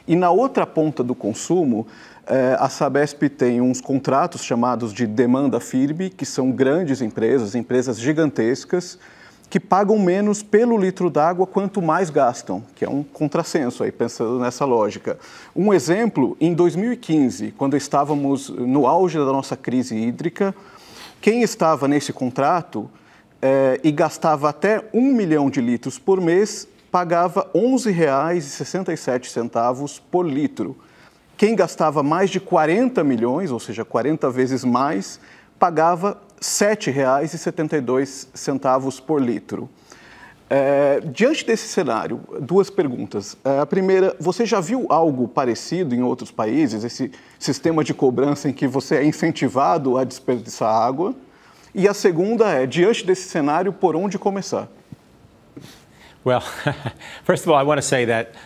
E na outra ponta do consumo, a Sabesp tem uns contratos chamados de demanda firme, que são grandes empresas gigantescas, que pagam menos pelo litro d'água quanto mais gastam, que é um contrassenso aí, pensando nessa lógica. Um exemplo, em 2015, quando estávamos no auge da nossa crise hídrica, quem estava nesse contrato e gastava até 1 milhão de litros por mês, pagava R$ 11,67 por litro. Quem gastava mais de 40 milhões, ou seja, 40 vezes mais, pagava R$ 7,72 por litro. Diante desse cenário, duas perguntas. A primeira, você já viu algo parecido em outros países, esse sistema de cobrança em que você é incentivado a desperdiçar água? E a segunda é, diante desse cenário, por onde começar? Well, first of all, I want to say that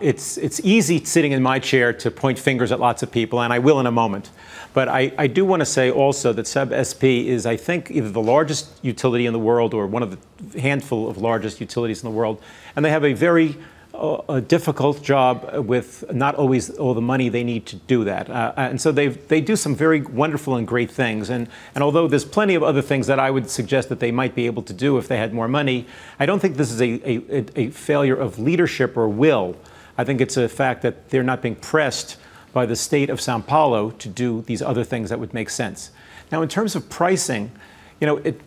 it's easy sitting in my chair to point fingers at lots of people, and I will in a moment. But I do want to say also that Sabesp is, I think, either the largest utility in the world or one of the handful of largest utilities in the world. And they have a very difficult job with not always all the money they need to do that. And so they do some very wonderful and great things. And although there's plenty of other things that I would suggest that they might be able to do if they had more money, I don't think this is a failure of leadership or will. I think it's a fact that they're not being pressed by the state of Sao Paulo to do these other things that would make sense. Now, in terms of pricing,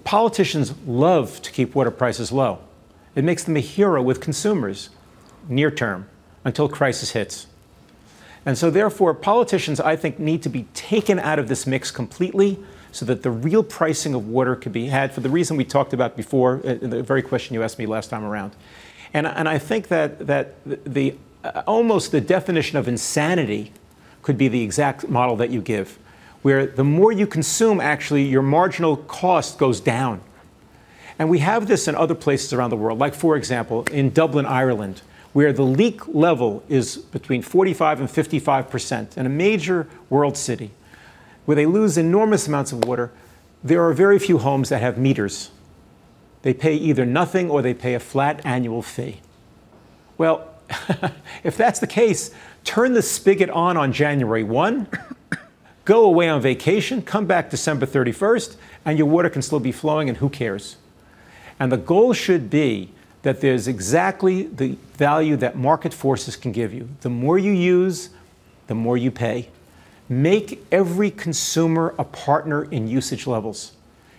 politicians love to keep water prices low. It makes them a hero with consumers, near term, until crisis hits. And so therefore, politicians, I think, need to be taken out of this mix completely so that the real pricing of water could be had for the reason we talked about before, the very question you asked me last time around. And I think that almost the definition of insanity could be the exact model that you give, where the more you consume, actually, your marginal cost goes down. And we have this in other places around the world, like, for example, in Dublin, Ireland, where the leak level is between 45 and 55% in a major world city, where they lose enormous amounts of water. There are very few homes that have meters. They pay either nothing or they pay a flat annual fee. Well, if that's the case, turn the spigot on January 1, go away on vacation, come back December 31st, and your water can still be flowing, and who cares? And the goal should be that there's exactly the value that market forces can give you. The more you use, the more you pay. Make every consumer a partner in usage levels.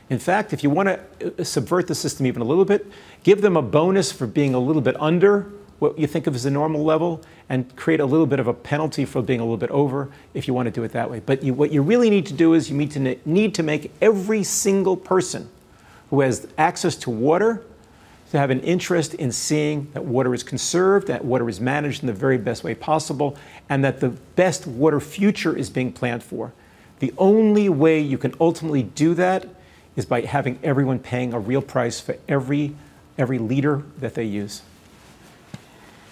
In fact, if you want to subvert the system even a little bit, give them a bonus for being a little bit under what you think of as a normal level, and create a little bit of a penalty for being a little bit over, if you want to do it that way. But what you really need to do is you need to make every single person who has access to water to have an interest in seeing that water is conserved, that water is managed in the very best way possible, and that the best water future is being planned for. The only way you can ultimately do that is by having everyone paying a real price for every liter that they use.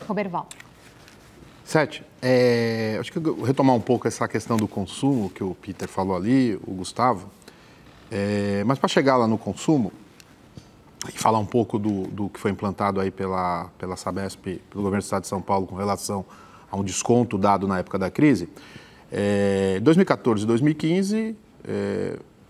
Roberval. Sete, acho que eu vou retomar um pouco essa questão do consumo que o Peter falou ali, o Gustavo. Mas para chegar lá no consumo e falar um pouco do que foi implantado aí pela Sabesp, pelo governo do Estado de São Paulo com relação a um desconto dado na época da crise, 2014 e 2015,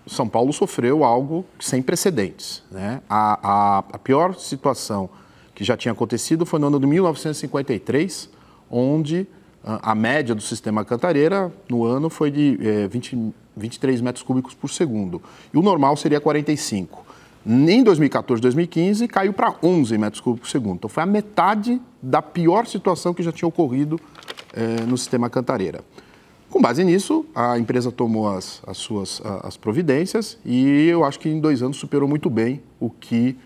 São Paulo sofreu algo sem precedentes, né? A pior situação que já tinha acontecido foi no ano de 1953, onde a média do sistema Cantareira no ano foi de 23 metros cúbicos por segundo. E o normal seria 45. Em 2014, 2015, caiu para 11 metros cúbicos por segundo. Então, foi a metade da pior situação que já tinha ocorrido no sistema Cantareira. Com base nisso, a empresa tomou as providências e eu acho que em 2 anos superou muito bem o que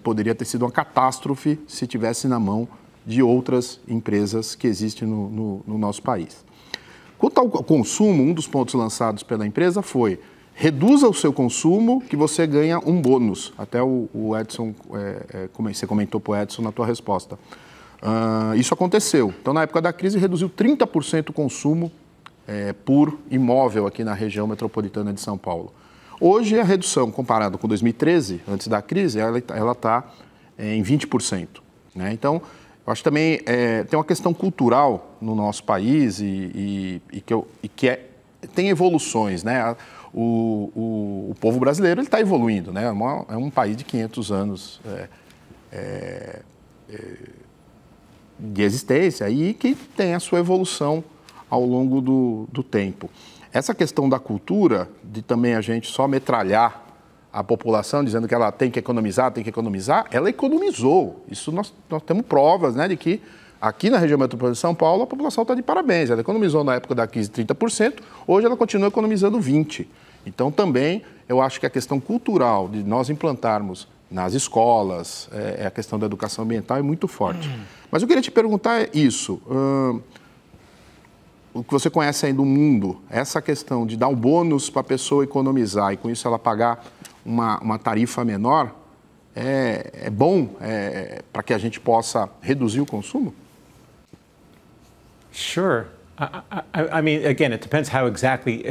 poderia ter sido uma catástrofe se tivesse na mão de outras empresas que existem no nosso país. Quanto ao consumo, um dos pontos lançados pela empresa foi: reduza o seu consumo que você ganha um bônus. Até o Edson, você comentou para o Edson na tua resposta. Isso aconteceu. Então, na época da crise, reduziu 30% o consumo por imóvel aqui na região metropolitana de São Paulo. Hoje, a redução, comparado com 2013, antes da crise, ela está em 20%. Né? Então, eu acho que também tem uma questão cultural no nosso país e que tem evoluções. Né? O povo brasileiro está evoluindo. Né? É um país de 500 anos de existência e que tem a sua evolução ao longo do tempo. Essa questão da cultura, de também a gente só metralhar a população, dizendo que ela tem que economizar, ela economizou. Isso nós temos provas, né, de que aqui na região metropolitana de São Paulo a população está de parabéns. Ela economizou na época da crise 30%, hoje ela continua economizando 20%. Então também eu acho que a questão cultural de nós implantarmos nas escolas, a questão da educação ambiental é muito forte. Mas eu queria te perguntar isso. O que você conhece aí do mundo, essa questão de dar um bônus para a pessoa economizar e com isso ela pagar uma tarifa menor, é bom para que a gente possa reduzir o consumo? Sure. I mean, again, it depends how exactly.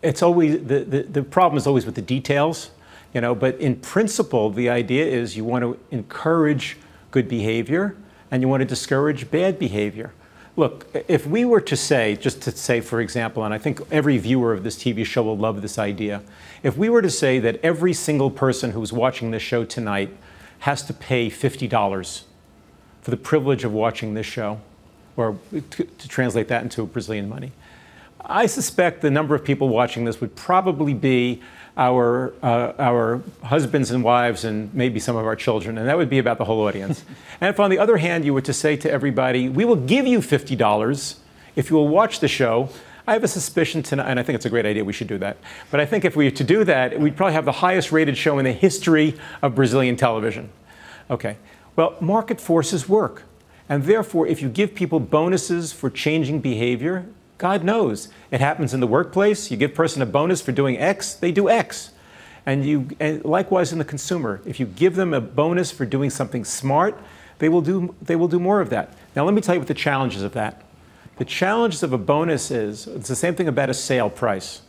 It's always the problem is always with the details, you know. But in principle, the idea is you want to encourage good behavior and you want to discourage bad behavior. Look, if we were to say, just to say, for example, and I think every viewer of this TV show will love this idea, if we were to say that every single person who's watching this show tonight has to pay $50 for the privilege of watching this show, or to translate that into Brazilian money, I suspect the number of people watching this would probably be our husbands and wives and maybe some of our children, and that would be about the whole audience. And if on the other hand you were to say to everybody, we will give you $50 if you will watch the show, I have a suspicion tonight, and I think it's a great idea, we should do that, but I think if we were to do that, we'd probably have the highest rated show in the history of Brazilian television. Okay, well, market forces work, and therefore if you give people bonuses for changing behavior, God knows. It happens in the workplace. You give a person a bonus for doing X, they do X. And likewise in the consumer. If you give them a bonus for doing something smart, they will do more of that. Now let me tell you what the challenges of that. The challenges of a bonus is, it's the same thing about a sale price.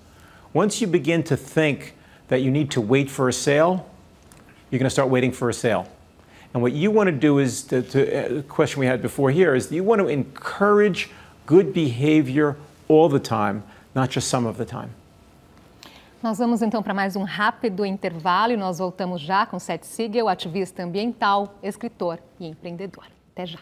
Once you begin to think that you need to wait for a sale, you're going to start waiting for a sale. And what you want to do is, the question we had before here, is you want to encourage good behavior all the time, not just some of the time. Nós vamos então para mais rápido intervalo e nós voltamos já com Seth Siegel, ativista ambiental, escritor e empreendedor. Até já.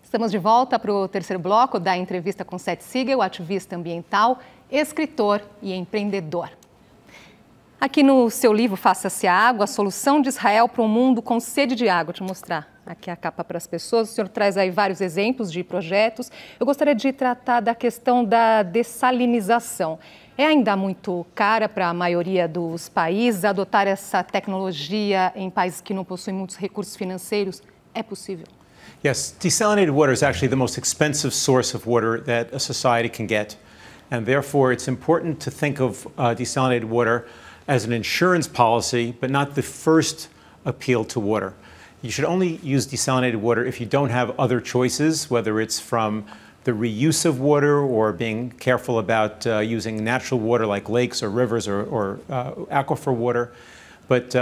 Estamos de volta para o terceiro bloco da entrevista com Seth Siegel, ativista ambiental, escritor e empreendedor. Aqui no seu livro Faça-se a Água, a solução de Israel para um mundo com sede de água. Vou te mostrar aqui a capa para as pessoas. O senhor traz aí vários exemplos de projetos. Eu gostaria de tratar da questão da dessalinização. É ainda muito cara para a maioria dos países adotar essa tecnologia em países que não possuem muitos recursos financeiros? É possível? Yes, desalinated water is actually the most expensive source of water that a society can get. And therefore, it's important to think of desalinated water as an insurance policy, but not the first appeal to water. You should only use desalinated water if you don't have other choices, whether it's from the reuse of water or being careful about using natural water like lakes or rivers or aquifer water. But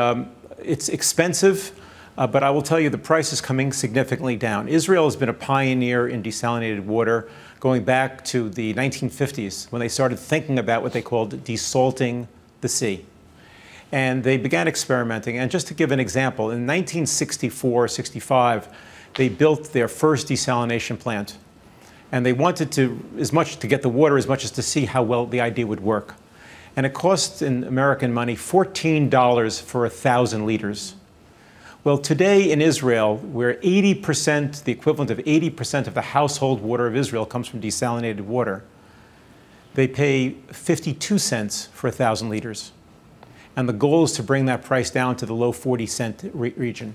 it's expensive, but I will tell you the price is coming significantly down. Israel has been a pioneer in desalinated water going back to the 1950s when they started thinking about what they called desalting the sea. And they began experimenting. And just to give an example, in 1964-65, they built their first desalination plant. And they wanted to get the water as much as to see how well the idea would work. And it cost in American money $14 for 1,000 liters. Well, today in Israel, where 80%, the equivalent of 80% of the household water of Israel comes from desalinated water, they pay 52 cents for 1,000 liters. And the goal is to bring that price down to the low 40-cent region.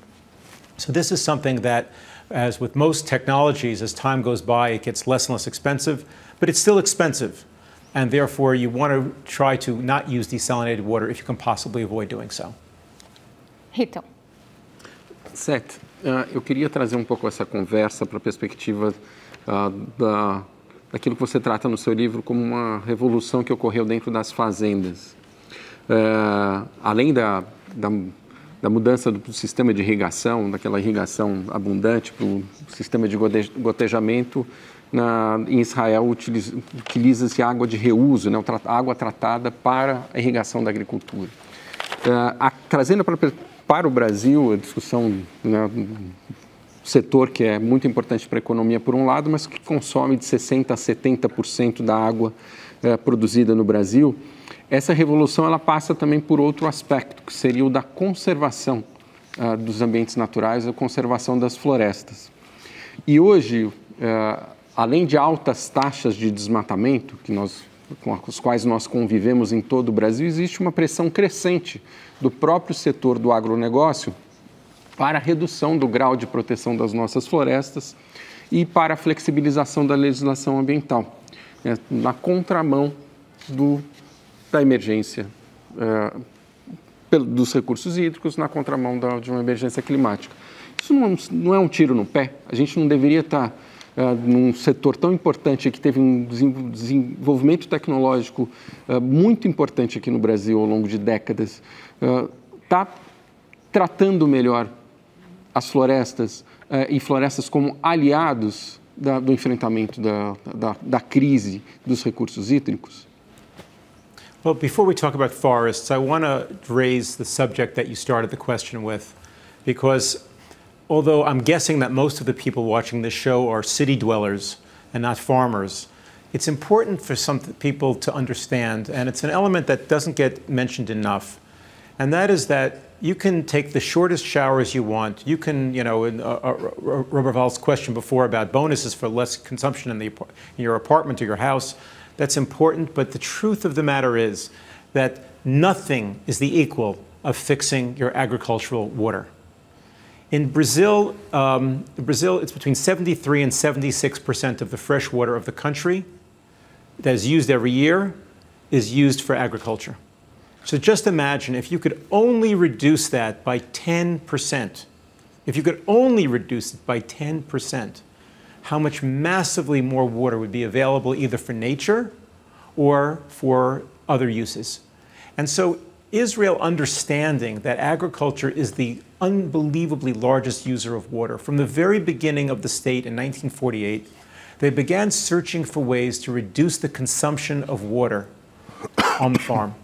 So this is something that, as with most technologies, as time goes by, it gets less and less expensive, but it's still expensive. And therefore, you want to try to not use desalinated water if you can possibly avoid doing so. Então. Seth, eu queria trazer um pouco essa conversa para a perspectiva daquilo que você trata no seu livro como uma revolução que ocorreu dentro das fazendas. Além da mudança do sistema de irrigação, daquela irrigação abundante para o sistema de gotejamento, em Israel utiliza-se água de reuso, né, água tratada para a irrigação da agricultura. Trazendo para o Brasil a discussão, né, setor que é muito importante para a economia por um lado, mas que consome de 60% a 70% da água produzida no Brasil. Essa revolução ela passa também por outro aspecto, que seria o da conservação dos ambientes naturais, a conservação das florestas. E hoje, além de altas taxas de desmatamento, com as quais nós convivemos em todo o Brasil, existe uma pressão crescente do próprio setor do agronegócio para a redução do grau de proteção das nossas florestas e para a flexibilização da legislação ambiental, na contramão da emergência dos recursos hídricos, na contramão de uma emergência climática. Isso não é um tiro no pé. A gente não deveria estar num setor tão importante que teve um desenvolvimento tecnológico muito importante aqui no Brasil ao longo de décadas, está tratando melhor as florestas e florestas como aliados do enfrentamento da crise dos recursos hídricos? Well, before we talk about forests, I want to raise the subject that you started the question with, because although I'm guessing that most of the people watching this show are city dwellers and not farmers, it's important for some people to understand, and it's an element that doesn't get mentioned enough, and that is that you can take the shortest showers you want. You can, in Roberval's question before about bonuses for less consumption in your apartment or your house, that's important, but the truth of the matter is that nothing is the equal of fixing your agricultural water. In Brazil, it's between 73 and 76% of the fresh water of the country that is used every year is used for agriculture. So just imagine if you could only reduce that by 10%, if you could only reduce it by 10%, how much massively more water would be available either for nature or for other uses. And so Israel understanding that agriculture is the unbelievably largest user of water. From the very beginning of the state in 1948, they began searching for ways to reduce the consumption of water on the farm.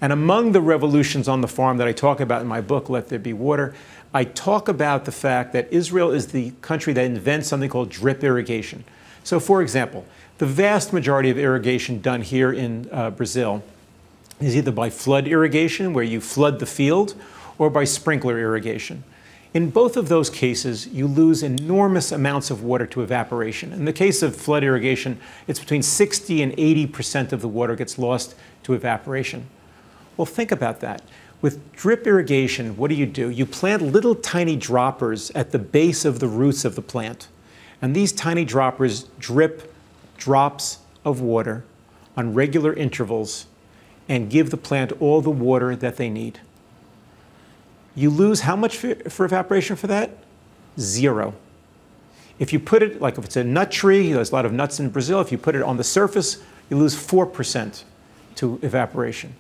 And among the revolutions on the farm that I talk about in my book, Let There Be Water, I talk about the fact that Israel is the country that invents something called drip irrigation. So for example, the vast majority of irrigation done here in Brazil is either by flood irrigation, where you flood the field, or by sprinkler irrigation. In both of those cases, you lose enormous amounts of water to evaporation. In the case of flood irrigation, it's between 60 and 80% of the water gets lost to evaporation. Well, think about that. With drip irrigation, what do? You plant little tiny droppers at the base of the roots of the plant. And these tiny droppers drip drops of water on regular intervals and give the plant all the water that they need. You lose how much for evaporation for that? 0. If you put it, like if it's a nut tree, there's a lot of nuts in Brazil, if you put it on the surface, you lose 4% to evaporation.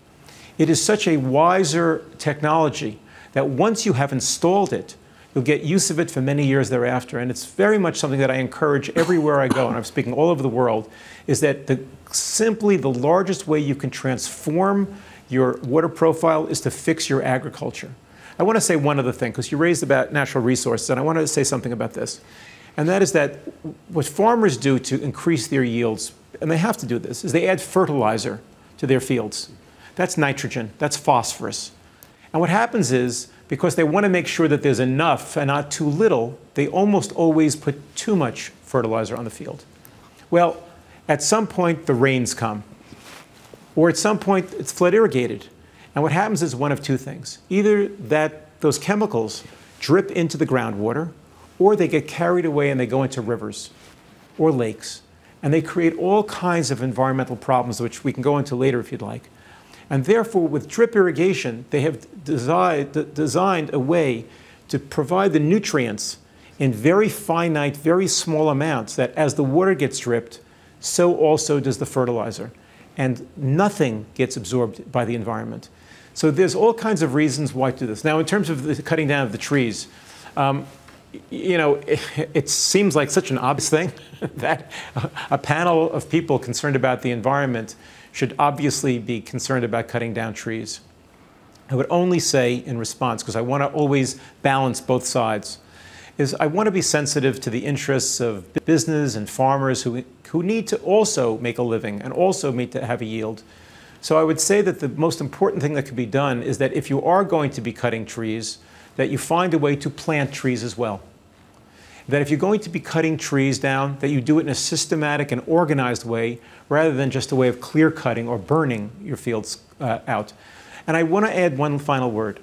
It is such a wiser technology that once you have installed it, you'll get use of it for many years thereafter. And it's very much something that I encourage everywhere I go, and I'm speaking all over the world, is that simply the largest way you can transform your water profile is to fix your agriculture. I want to say one other thing, because you raised about natural resources, and I want to say something about this. And that is that what farmers do to increase their yields, and they have to do this, is they add fertilizer to their fields. That's nitrogen, that's phosphorus. And what happens is, because they want to make sure that there's enough and not too little, they almost always put too much fertilizer on the field. Well, at some point the rains come, or at some point it's flood irrigated. And what happens is one of two things. Either that those chemicals drip into the groundwater, or they get carried away and they go into rivers or lakes. And they create all kinds of environmental problems, which we can go into later if you'd like. And therefore, with drip irrigation, they have designed a way to provide the nutrients in very finite, very small amounts that as the water gets dripped, so also does the fertilizer. And nothing gets absorbed by the environment. So there's all kinds of reasons why to do this. Now, in terms of the cutting down of the trees, you know, it seems like such an obvious thing that a panel of people concerned about the environment should obviously be concerned about cutting down trees. I would only say in response, because I want to always balance both sides, is I want to be sensitive to the interests of business and farmers who need to also make a living and also need to have a yield. So I would say that the most important thing that could be done is that if you are going to be cutting trees, that you find a way to plant trees as well. That if you're going to be cutting trees down, that you do it in a systematic and organized way, rather than just a way of clear cutting or burning your fields out. And I want to add one final word.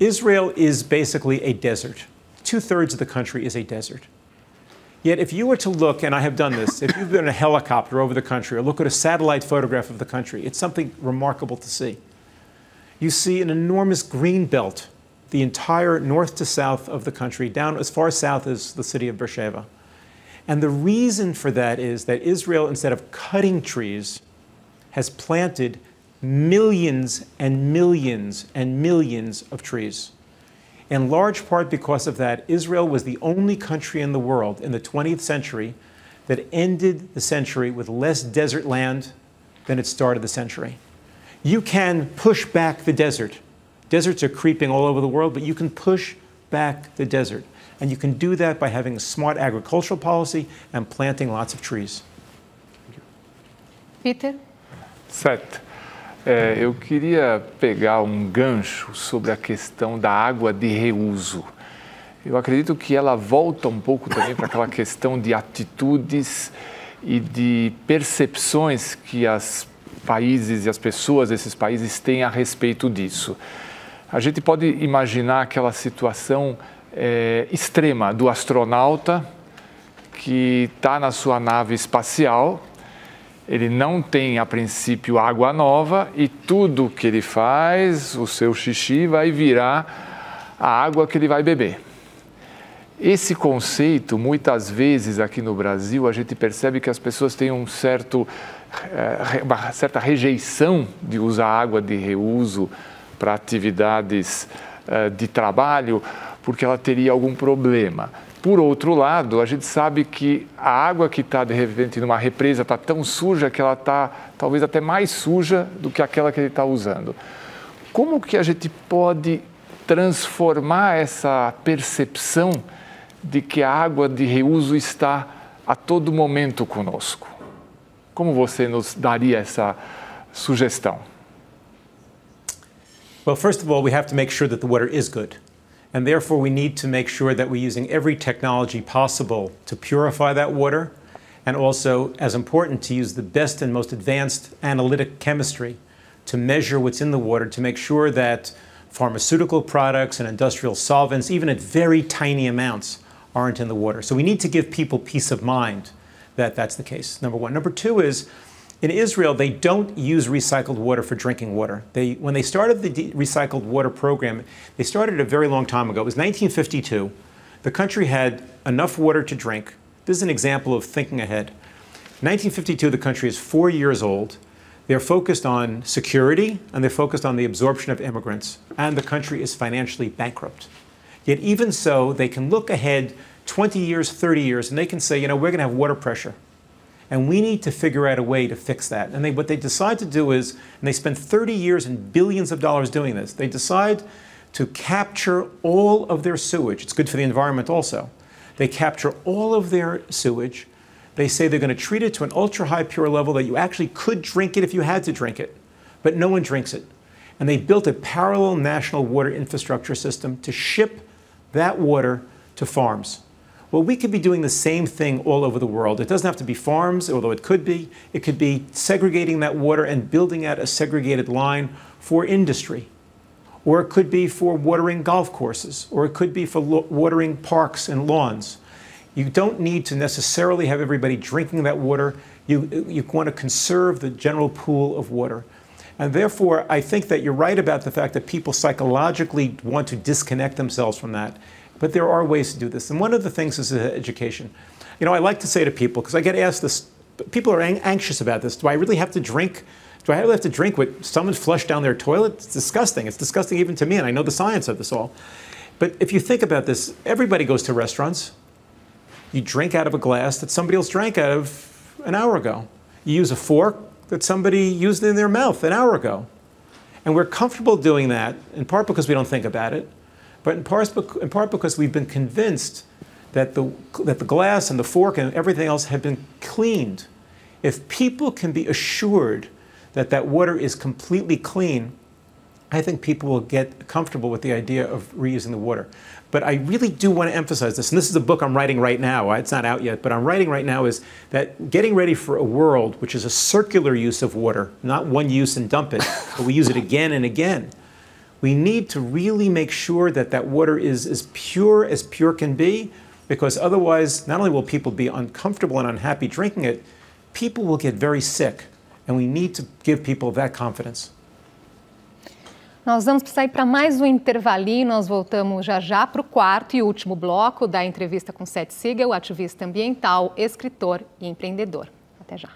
Israel is basically a desert. 2/3 of the country is a desert. Yet if you were to look, and I have done this, if you've been in a helicopter over the country or look at a satellite photograph of the country, it's something remarkable to see. You see an enormous green belt, the entire north to south of the country, down as far south as the city of Beersheba. And the reason for that is that Israel, instead of cutting trees, has planted millions and millions and millions of trees. In large part because of that, Israel was the only country in the world in the 20th century that ended the century with less desert land than it started the century. You can push back the desert. Deserts are creeping all over the world, but you can push back the desert. And you can do that by having a smart agricultural policy and planting lots of trees. Peter? Certo. Eu queria pegar um gancho sobre a questão da água de reuso. Eu acredito que ela volta um pouco também para aquela questão de atitudes e de percepções que as países e as pessoas desses países têm a respeito disso. A gente pode imaginar aquela situação extrema do astronauta que está na sua nave espacial, ele não tem, a princípio, água nova e tudo que ele faz, o seu xixi, vai virar a água que ele vai beber. Esse conceito, muitas vezes aqui no Brasil, a gente percebe que as pessoas têm uma certa rejeição de usar água de reuso para atividades de trabalho, porque ela teria algum problema. Por outro lado, a gente sabe que a água que está, de repente, numa represa está tão suja que ela está talvez até mais suja do que aquela que ele está usando. Como que a gente pode transformar essa percepção de que a água de reuso está a todo momento conosco? Como você nos daria essa sugestão? Well, first of all, we have to make sure that the water is good. And therefore, we need to make sure that we're using every technology possible to purify that water, and also, as important, to use the best and most advanced analytic chemistry to measure what's in the water to make sure that pharmaceutical products and industrial solvents, even at very tiny amounts, aren't in the water. So we need to give people peace of mind that that's the case, number one. Number two is, in Israel, they don't use recycled water for drinking water. When they started the recycled water program, they started a very long time ago. It was 1952. The country had enough water to drink. This is an example of thinking ahead. 1952, the country is 4 years old. They're focused on security, and they're focused on the absorption of immigrants, and the country is financially bankrupt. Yet even so, they can look ahead 20 years, 30 years, and they can say, you know, we're going to have water pressure. And we need to figure out a way to fix that. And what they decide to do is, and they spend 30 years and billions of dollars doing this, they decide to capture all of their sewage. It's good for the environment also. They capture all of their sewage. They say they're going to treat it to an ultra-high pure level that you actually could drink it if you had to drink it, but no one drinks it. And they built a parallel national water infrastructure system to ship that water to farms. Well, we could be doing the same thing all over the world. It doesn't have to be farms, although it could be. It could be segregating that water and building out a segregated line for industry. Or it could be for watering golf courses. Or it could be for watering parks and lawns. You don't need to necessarily have everybody drinking that water. You want to conserve the general pool of water. And therefore, I think that you're right about the fact that people psychologically want to disconnect themselves from that. But there are ways to do this. And one of the things is education. You know, I like to say to people, because I get asked this, people are anxious about this. Do I really have to drink? Do I really have to drink what someone flushed down their toilet? It's disgusting. It's disgusting even to me, and I know the science of this all. But if you think about this, everybody goes to restaurants. You drink out of a glass that somebody else drank out of an hour ago. You use a fork that somebody used in their mouth an hour ago. And we're comfortable doing that, in part because we don't think about it, but in part because we've been convinced that the glass and the fork and everything else have been cleaned. If people can be assured that that water is completely clean, I think people will get comfortable with the idea of reusing the water. But I really do want to emphasize this, and this is a book I'm writing right now. It's not out yet, but I'm writing right now, is that getting ready for a world which is a circular use of water, not one use and dump it, but we use it again and again. We need to really make sure that that water is as pure can be, because otherwise, not only will people be uncomfortable and unhappy drinking it, people will get very sick, and we need to give people that confidence. Nós vamos precisar ir para mais um intervalinho, nós voltamos já para o quarto e último bloco da entrevista com Seth Siegel, ativista ambiental, escritor e empreendedor. Até já.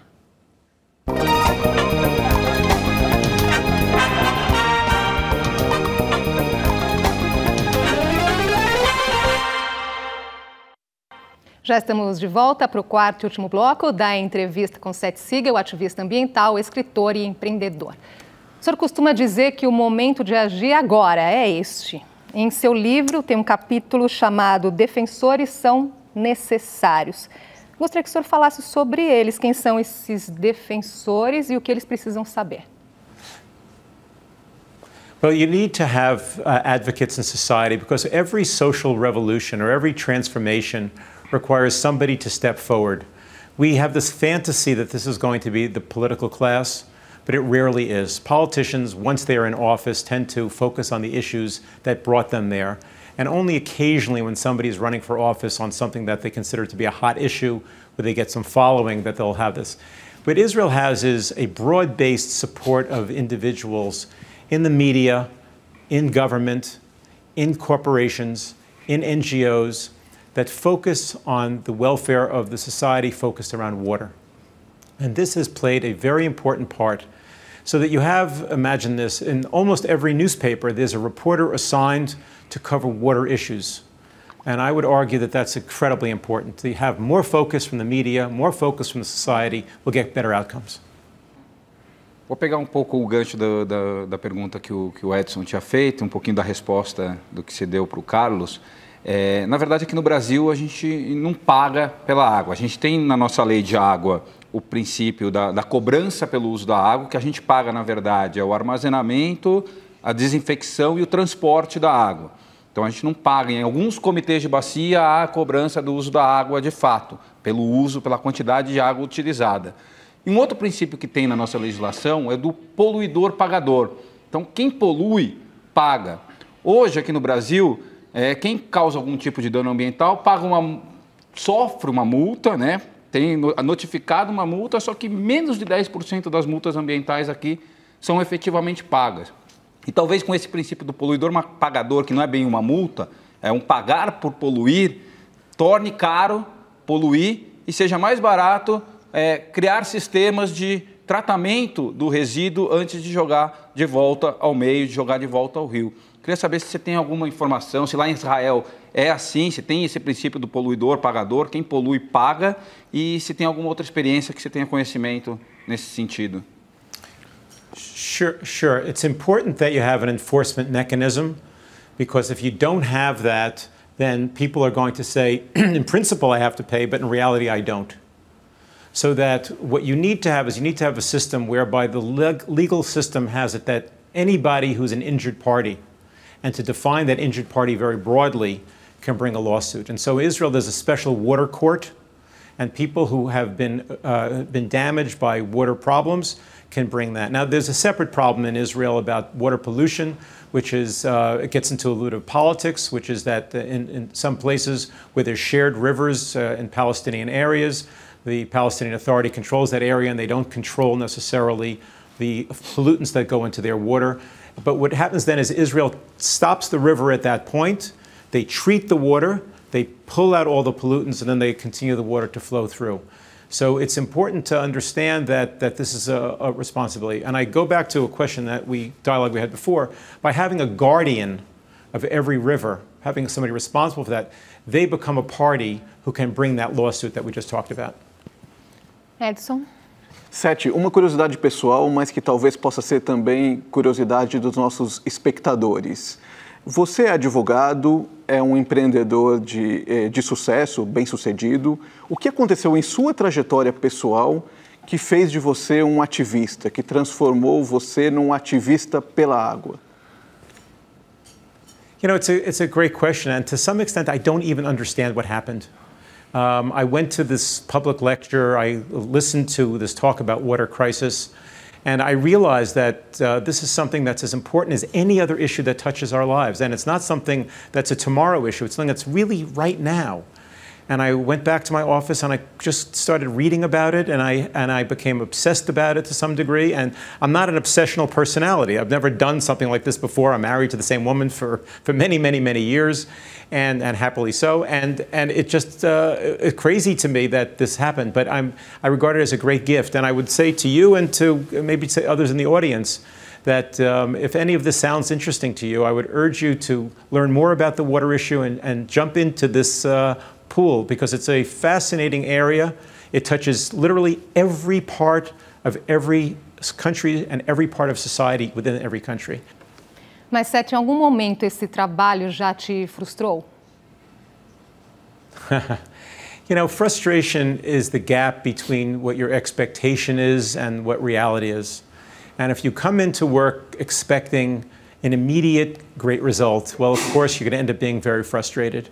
Já estamos de volta para o quarto e último bloco da entrevista com Seth Siegel, ativista ambiental, escritor e empreendedor. O senhor costuma dizer que o momento de agir agora é este. Em seu livro tem um capítulo chamado Defensores são necessários. Gostaria que o senhor falasse sobre eles, quem são esses defensores e o que eles precisam saber. Well, you need to have advocates in society, because every social revolution or every transformation requires somebody to step forward. We have this fantasy that this is going to be the political class, but it rarely is. Politicians, once they are in office, tend to focus on the issues that brought them there. And only occasionally when somebody is running for office on something that they consider to be a hot issue, where they get some following, that they'll have this. What Israel has is a broad-based support of individuals in the media, in government, in corporations, in NGOs, that focus on the welfare of the society focused around water. And this has played a very important part, so that you have, imagine this, in almost every newspaper, there's a reporter assigned to cover water issues. And I would argue that that's incredibly important. To have more focus from the media, more focus from the society, we'll get better outcomes. Vou pegar um pouco o gancho da pergunta que o Edson tinha feito, um pouquinho da resposta do que você deu para o Carlos. Na verdade, aqui no Brasil, a gente não paga pela água. A gente tem na nossa lei de água o princípio da cobrança pelo uso da água. O que a gente paga, na verdade, é o armazenamento, a desinfecção e o transporte da água. Então, a gente não paga. Em alguns comitês de bacia, há a cobrança do uso da água de fato, pelo uso, pela quantidade de água utilizada. E um outro princípio que tem na nossa legislação é do poluidor pagador. Então, quem polui, paga. Hoje, aqui no Brasil, quem causa algum tipo de dano ambiental sofre uma multa, né? Tem notificado uma multa, só que menos de 10% das multas ambientais aqui são efetivamente pagas. E talvez com esse princípio do poluidor pagador, que não é bem uma multa, é um pagar por poluir, torne caro poluir e seja mais barato criar sistemas de tratamento do resíduo antes de jogar de volta ao meio, de jogar de volta ao rio. Queria saber se você tem alguma informação, se lá em Israel é assim, se tem esse princípio do poluidor pagador, quem polui paga, e se tem alguma outra experiência que você tenha conhecimento nesse sentido. Sure. It's important that you have an enforcement mechanism, because if you don't have that, then people are going to say, in principle I have to pay, but in reality I don't. So that what you need to have is a system whereby the legal system has it that anybody who's an injured party, and to define that injured party very broadly, can bring a lawsuit. And so in Israel there's a special water court, and people who have been damaged by water problems can bring that. Now, there's a separate problem in Israel about water pollution, which is, it gets into a little bit of politics, which is that in some places where there's shared rivers in Palestinian areas, the Palestinian Authority controls that area, and they don't control necessarily the pollutants that go into their water. But what happens then is Israel stops the river at that point, they treat the water, they pull out all the pollutants, and then they continue the water to flow through. So it's important to understand that this is a responsibility. And I go back to a question dialogue we had before. By having a guardian of every river, having somebody responsible for that, they become a party who can bring that lawsuit that we just talked about. Edson? Sete, uma curiosidade pessoal, mas que talvez possa ser também curiosidade dos nossos espectadores. Você é advogado, é um empreendedor de sucesso, bem-sucedido. O que aconteceu em sua trajetória pessoal que fez de você um ativista, que transformou você num ativista pela água? You know, it's a great question, and to some extent I don't even understand what happened. I went to this public lecture, I listened to this talk about water crisis, and I realized that this is something that's as important as any other issue that touches our lives. And it's not something that's a tomorrow issue, it's something that's really right now. And I went back to my office and I just started reading about it, and I became obsessed about it to some degree. And I'm not an obsessional personality. I've never done something like this before. I'm married to the same woman for many, many, many years, and happily so. And it just it's crazy to me that this happened, but I regard it as a great gift. And I would say to you and to maybe to others in the audience that if any of this sounds interesting to you, I would urge you to learn more about the water issue and jump into this pool, because it's a fascinating area. It touches literally every part of every country and every part of society within every country. Mas, Sete, em algum momento esse trabalho já te frustrou? You know, frustration is the gap between what your expectation is and what reality is. And if you come into work expecting an immediate great result, well, of course, you're going to end up being very frustrated.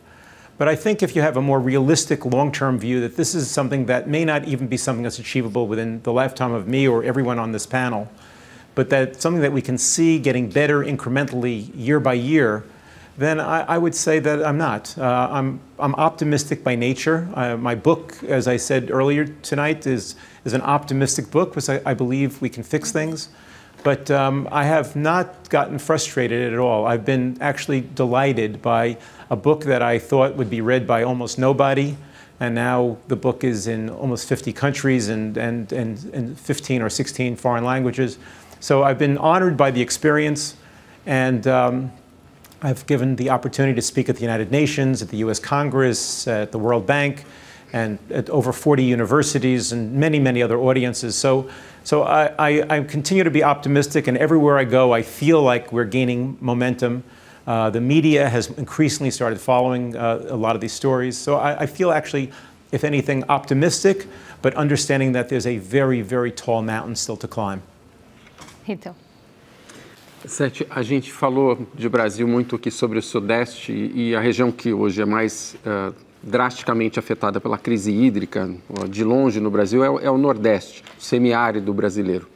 But I think if you have a more realistic long-term view that this is something that may not even be something that's achievable within the lifetime of me or everyone on this panel, but that something that we can see getting better incrementally year by year, then I would say that I'm not. I'm optimistic by nature. My book, as I said earlier tonight, is an optimistic book because I believe we can fix things. But I have not gotten frustrated at all. I've been actually delighted by a book that I thought would be read by almost nobody, and now the book is in almost 50 countries and 15 or 16 foreign languages. So I've been honored by the experience, and I've given the opportunity to speak at the United Nations, at the US Congress, at the World Bank, and at over 40 universities and many, many other audiences. So I continue to be optimistic, and everywhere I go, I feel like we're gaining momentum. The media has increasingly started following a lot of these stories. So I feel actually, if anything, optimistic, but understanding that there's a very, very tall mountain still to climb. Então. Sete, a gente falou de Brasil muito aqui sobre o Sudeste e a região que hoje é mais drasticamente afetada pela crise hídrica, de longe no Brasil, é o Nordeste, o semiárido brasileiro.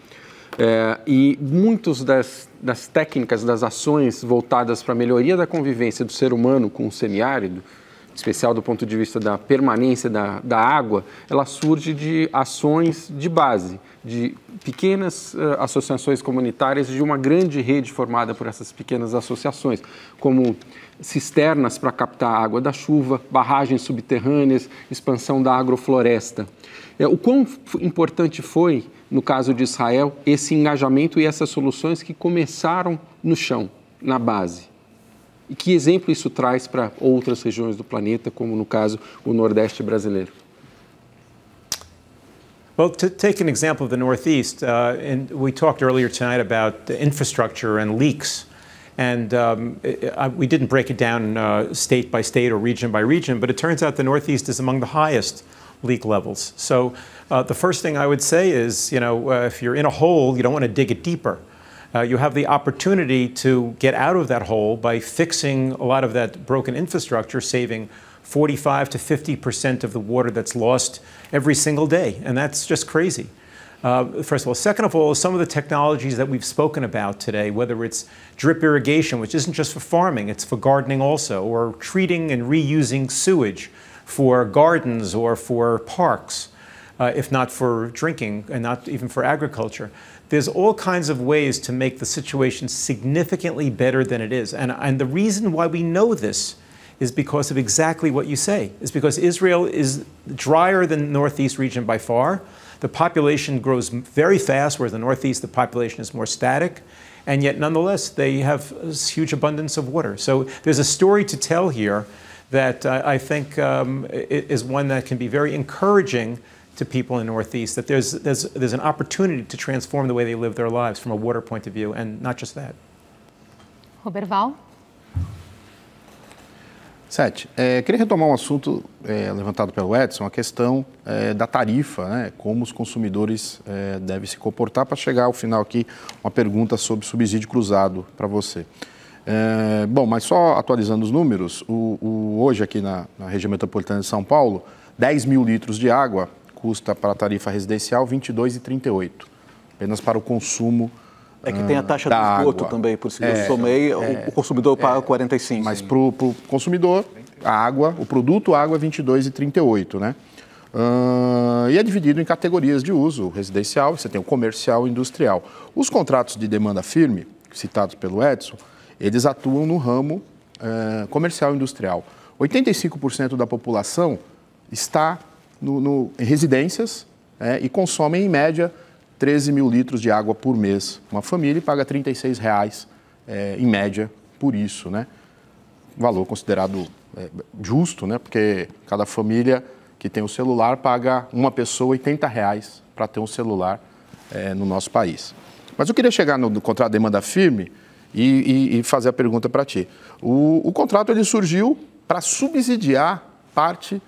E muitas das técnicas, das ações voltadas para a melhoria da convivência do ser humano com o semiárido, em especial do ponto de vista da permanência da água, ela surge de ações de base, de pequenas associações comunitárias, de uma grande rede formada por essas pequenas associações, como cisternas para captar a água da chuva, barragens subterrâneas, expansão da agrofloresta. O quão importante foi, no caso de Israel, esse engajamento e essas soluções que começaram no chão, na base? E que exemplo isso traz para outras regiões do planeta, como no caso o Nordeste brasileiro? Well, to take an example of the Northeast, and we talked earlier tonight about the infrastructure and leaks. And we didn't break it down state by state or region by region, but it turns out the Northeast is among the highest leak levels. So the first thing I would say is, if you're in a hole, you don't want to dig it deeper. You have the opportunity to get out of that hole by fixing a lot of that broken infrastructure, saving 45 to 50% of the water that's lost every single day. And that's just crazy. First of all. Second of all, some of the technologies that we've spoken about today, whether it's drip irrigation, which isn't just for farming, it's for gardening also, or treating and reusing sewage for gardens or for parks, if not for drinking and not even for agriculture. There's all kinds of ways to make the situation significantly better than it is. And the reason why we know this is because of exactly what you say. It's because Israel is drier than the Northeast region by far. The population grows very fast, whereas the Northeast, the population is more static. And yet, nonetheless, they have a huge abundance of water. So there's a story to tell here that I think is one that can be very encouraging to people in the Northeast, that there's an opportunity to transform the way they live their lives from a water point of view, and not just that. Roberval? Sete, queria retomar um assunto levantado pelo Edson, a questão da tarifa, né, como os consumidores devem se comportar. Para chegar ao final aqui, uma pergunta sobre subsídio cruzado para você. Bom, mas só atualizando os números, hoje aqui na região metropolitana de São Paulo, 10 mil litros de água custa para a tarifa residencial R$ 22,38, apenas para o consumo. É que tem a taxa do esgoto também, por isso que eu somei, o consumidor paga 45. Mas para o consumidor, a água, o produto água é 22,38, né? E é dividido em categorias de uso, residencial, você tem o comercial e industrial. Os contratos de demanda firme, citados pelo Edson, eles atuam no ramo comercial e industrial. 85% da população está em residências e consome, em média, 13 mil litros de água por mês. Uma família paga R$ 36,00, em média, por isso, né? Valor considerado justo, né? Porque cada família que tem o celular paga uma pessoa R$ 80,00 para ter um celular no nosso país. Mas eu queria chegar no contrato de demanda firme e fazer a pergunta para ti. O contrato ele surgiu para subsidiar parte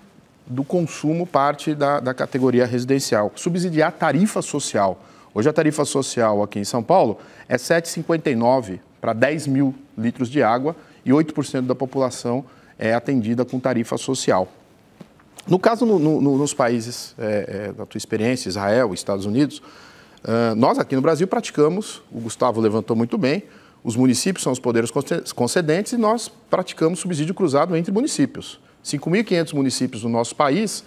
do consumo, parte da categoria residencial, subsidiar a tarifa social. Hoje a tarifa social aqui em São Paulo é R$ 7,59 para 10 mil litros de água e 8% da população é atendida com tarifa social. No caso, nos países da tua experiência, Israel, Estados Unidos, nós aqui no Brasil praticamos, o Gustavo levantou muito bem, os municípios são os poderes concedentes e nós praticamos subsídio cruzado entre municípios. 5.500 municípios no nosso país,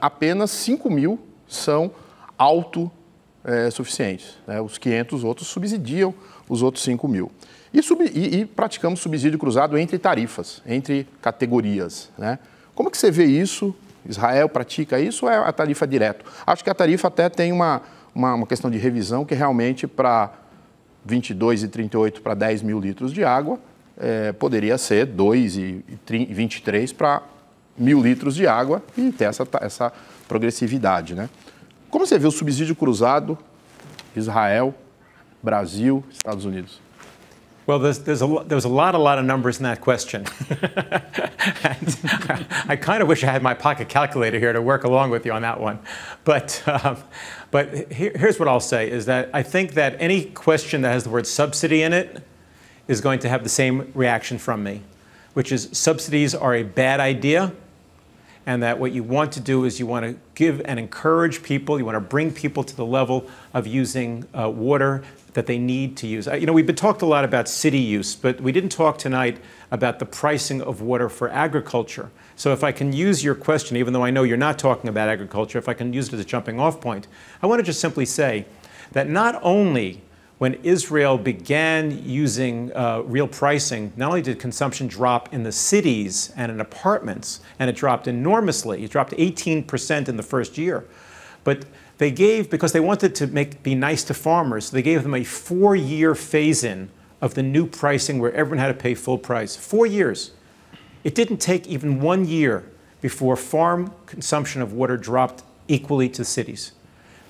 apenas 5.000 são autossuficientes. Né? Os 500 outros subsidiam os outros 5.000. E praticamos subsídio cruzado entre tarifas, entre categorias. Né? Como que você vê isso? Israel pratica isso ou é a tarifa direto? Acho que a tarifa até tem uma questão de revisão que realmente para 22,38 para 10 mil litros de água, poderia ser 2,23 para 1.000 litros de água e ter essa progressividade. Né? Como você vê o subsídio cruzado, Israel, Brasil, Estados Unidos? Well, there's a lot of numbers in that question. And I kind of wish I had my pocket calculator here to work along with you on that one. But here's what I'll say, is that I think that any question that has the word subsidy in it is going to have the same reaction from me, which is subsidies are a bad idea, and that what you want to do is you want to give and encourage people, you want to bring people to the level of using water that they need to use. We've been talked a lot about city use, but we didn't talk tonight about the pricing of water for agriculture. So if I can use your question, even though I know you're not talking about agriculture, if I can use it as a jumping off point, I want to just simply say that not only when Israel began using real pricing, not only did consumption drop in the cities and in apartments, and it dropped enormously, it dropped 18% in the first year, but they gave, because they wanted to be nice to farmers, they gave them a 4-year phase-in of the new pricing where everyone had to pay full price. 4 years. It didn't take even 1 year before farm consumption of water dropped equally to cities.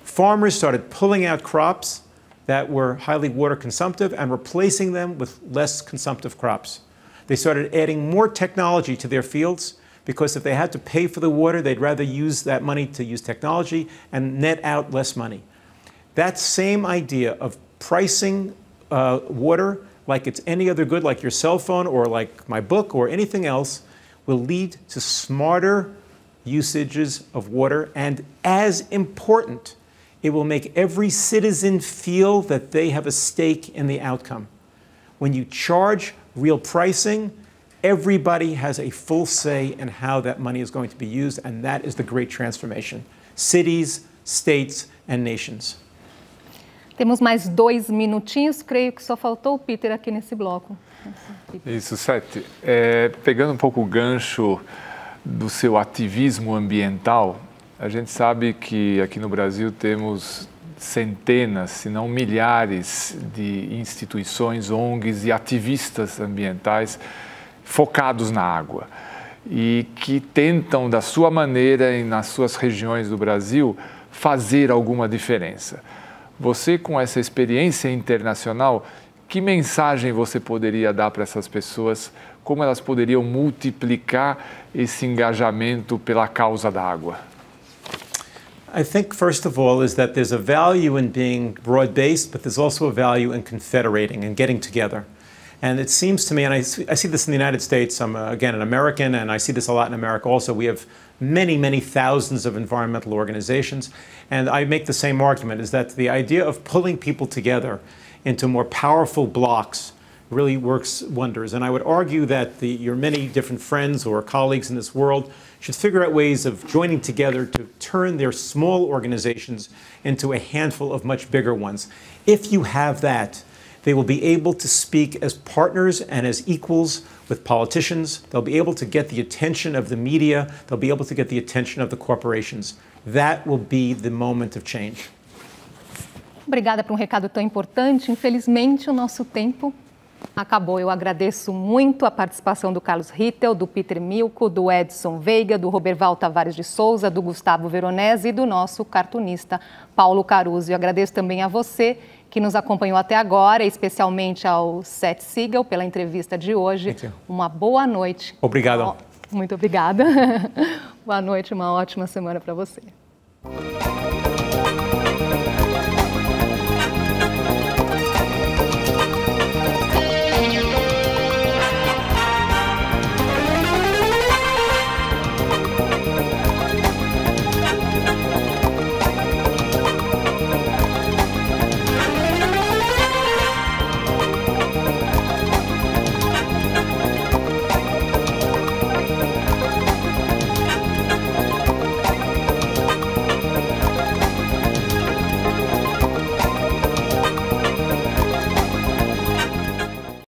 Farmers started pulling out crops that were highly water consumptive and replacing them with less consumptive crops. They started adding more technology to their fields, because if they had to pay for the water, they'd rather use that money to use technology and net out less money. That same idea of pricing water like it's any other good, like your cell phone or like my book or anything else, will lead to smarter usages of water, and as important, it will make every citizen feel that they have a stake in the outcome. When you charge real pricing, everybody has a full say in how that money is going to be used, and that is the great transformation. Cities, states, and nations. Temos mais 2 minutinhos, creio que só faltou o Peter aqui nesse bloco. Isso, Sete. Pegando um pouco o gancho do seu ativismo ambiental, a gente sabe que aqui no Brasil temos centenas, se não milhares, de instituições, ONGs e ativistas ambientais focados na água e que tentam, da sua maneira e nas suas regiões do Brasil, fazer alguma diferença. Você, com essa experiência internacional, que mensagem você poderia dar para essas pessoas? Como elas poderiam multiplicar esse engajamento pela causa da água? I think, first of all, is that there's a value in being broad-based, but there's also a value in confederating and getting together. And it seems to me, and I see this in the United States, I'm, again, an American, and I see this a lot in America also, we have many, many thousands of environmental organizations. And I make the same argument, is that the idea of pulling people together into more powerful blocks really works wonders. And I would argue that your many different friends or colleagues in this world should figure out ways of joining together to turn their small organizations into a handful of much bigger ones. If you have that, they will be able to speak as partners and as equals with politicians. They'll be able to get the attention of the media. They'll be able to get the attention of the corporations. That will be the moment of change. Obrigada por um recado tão importante. Infelizmente, o nosso tempo acabou. Eu agradeço muito a participação do Carlos Rittel, do Peter Milko, do Edson Veiga, do Roberval Tavares de Souza, do Gustavo Veronese e do nosso cartunista Paulo Caruso. E agradeço também a você que nos acompanhou até agora, especialmente ao Seth Siegel pela entrevista de hoje. Uma boa noite. Obrigado. Muito obrigada. Boa noite, uma ótima semana para você.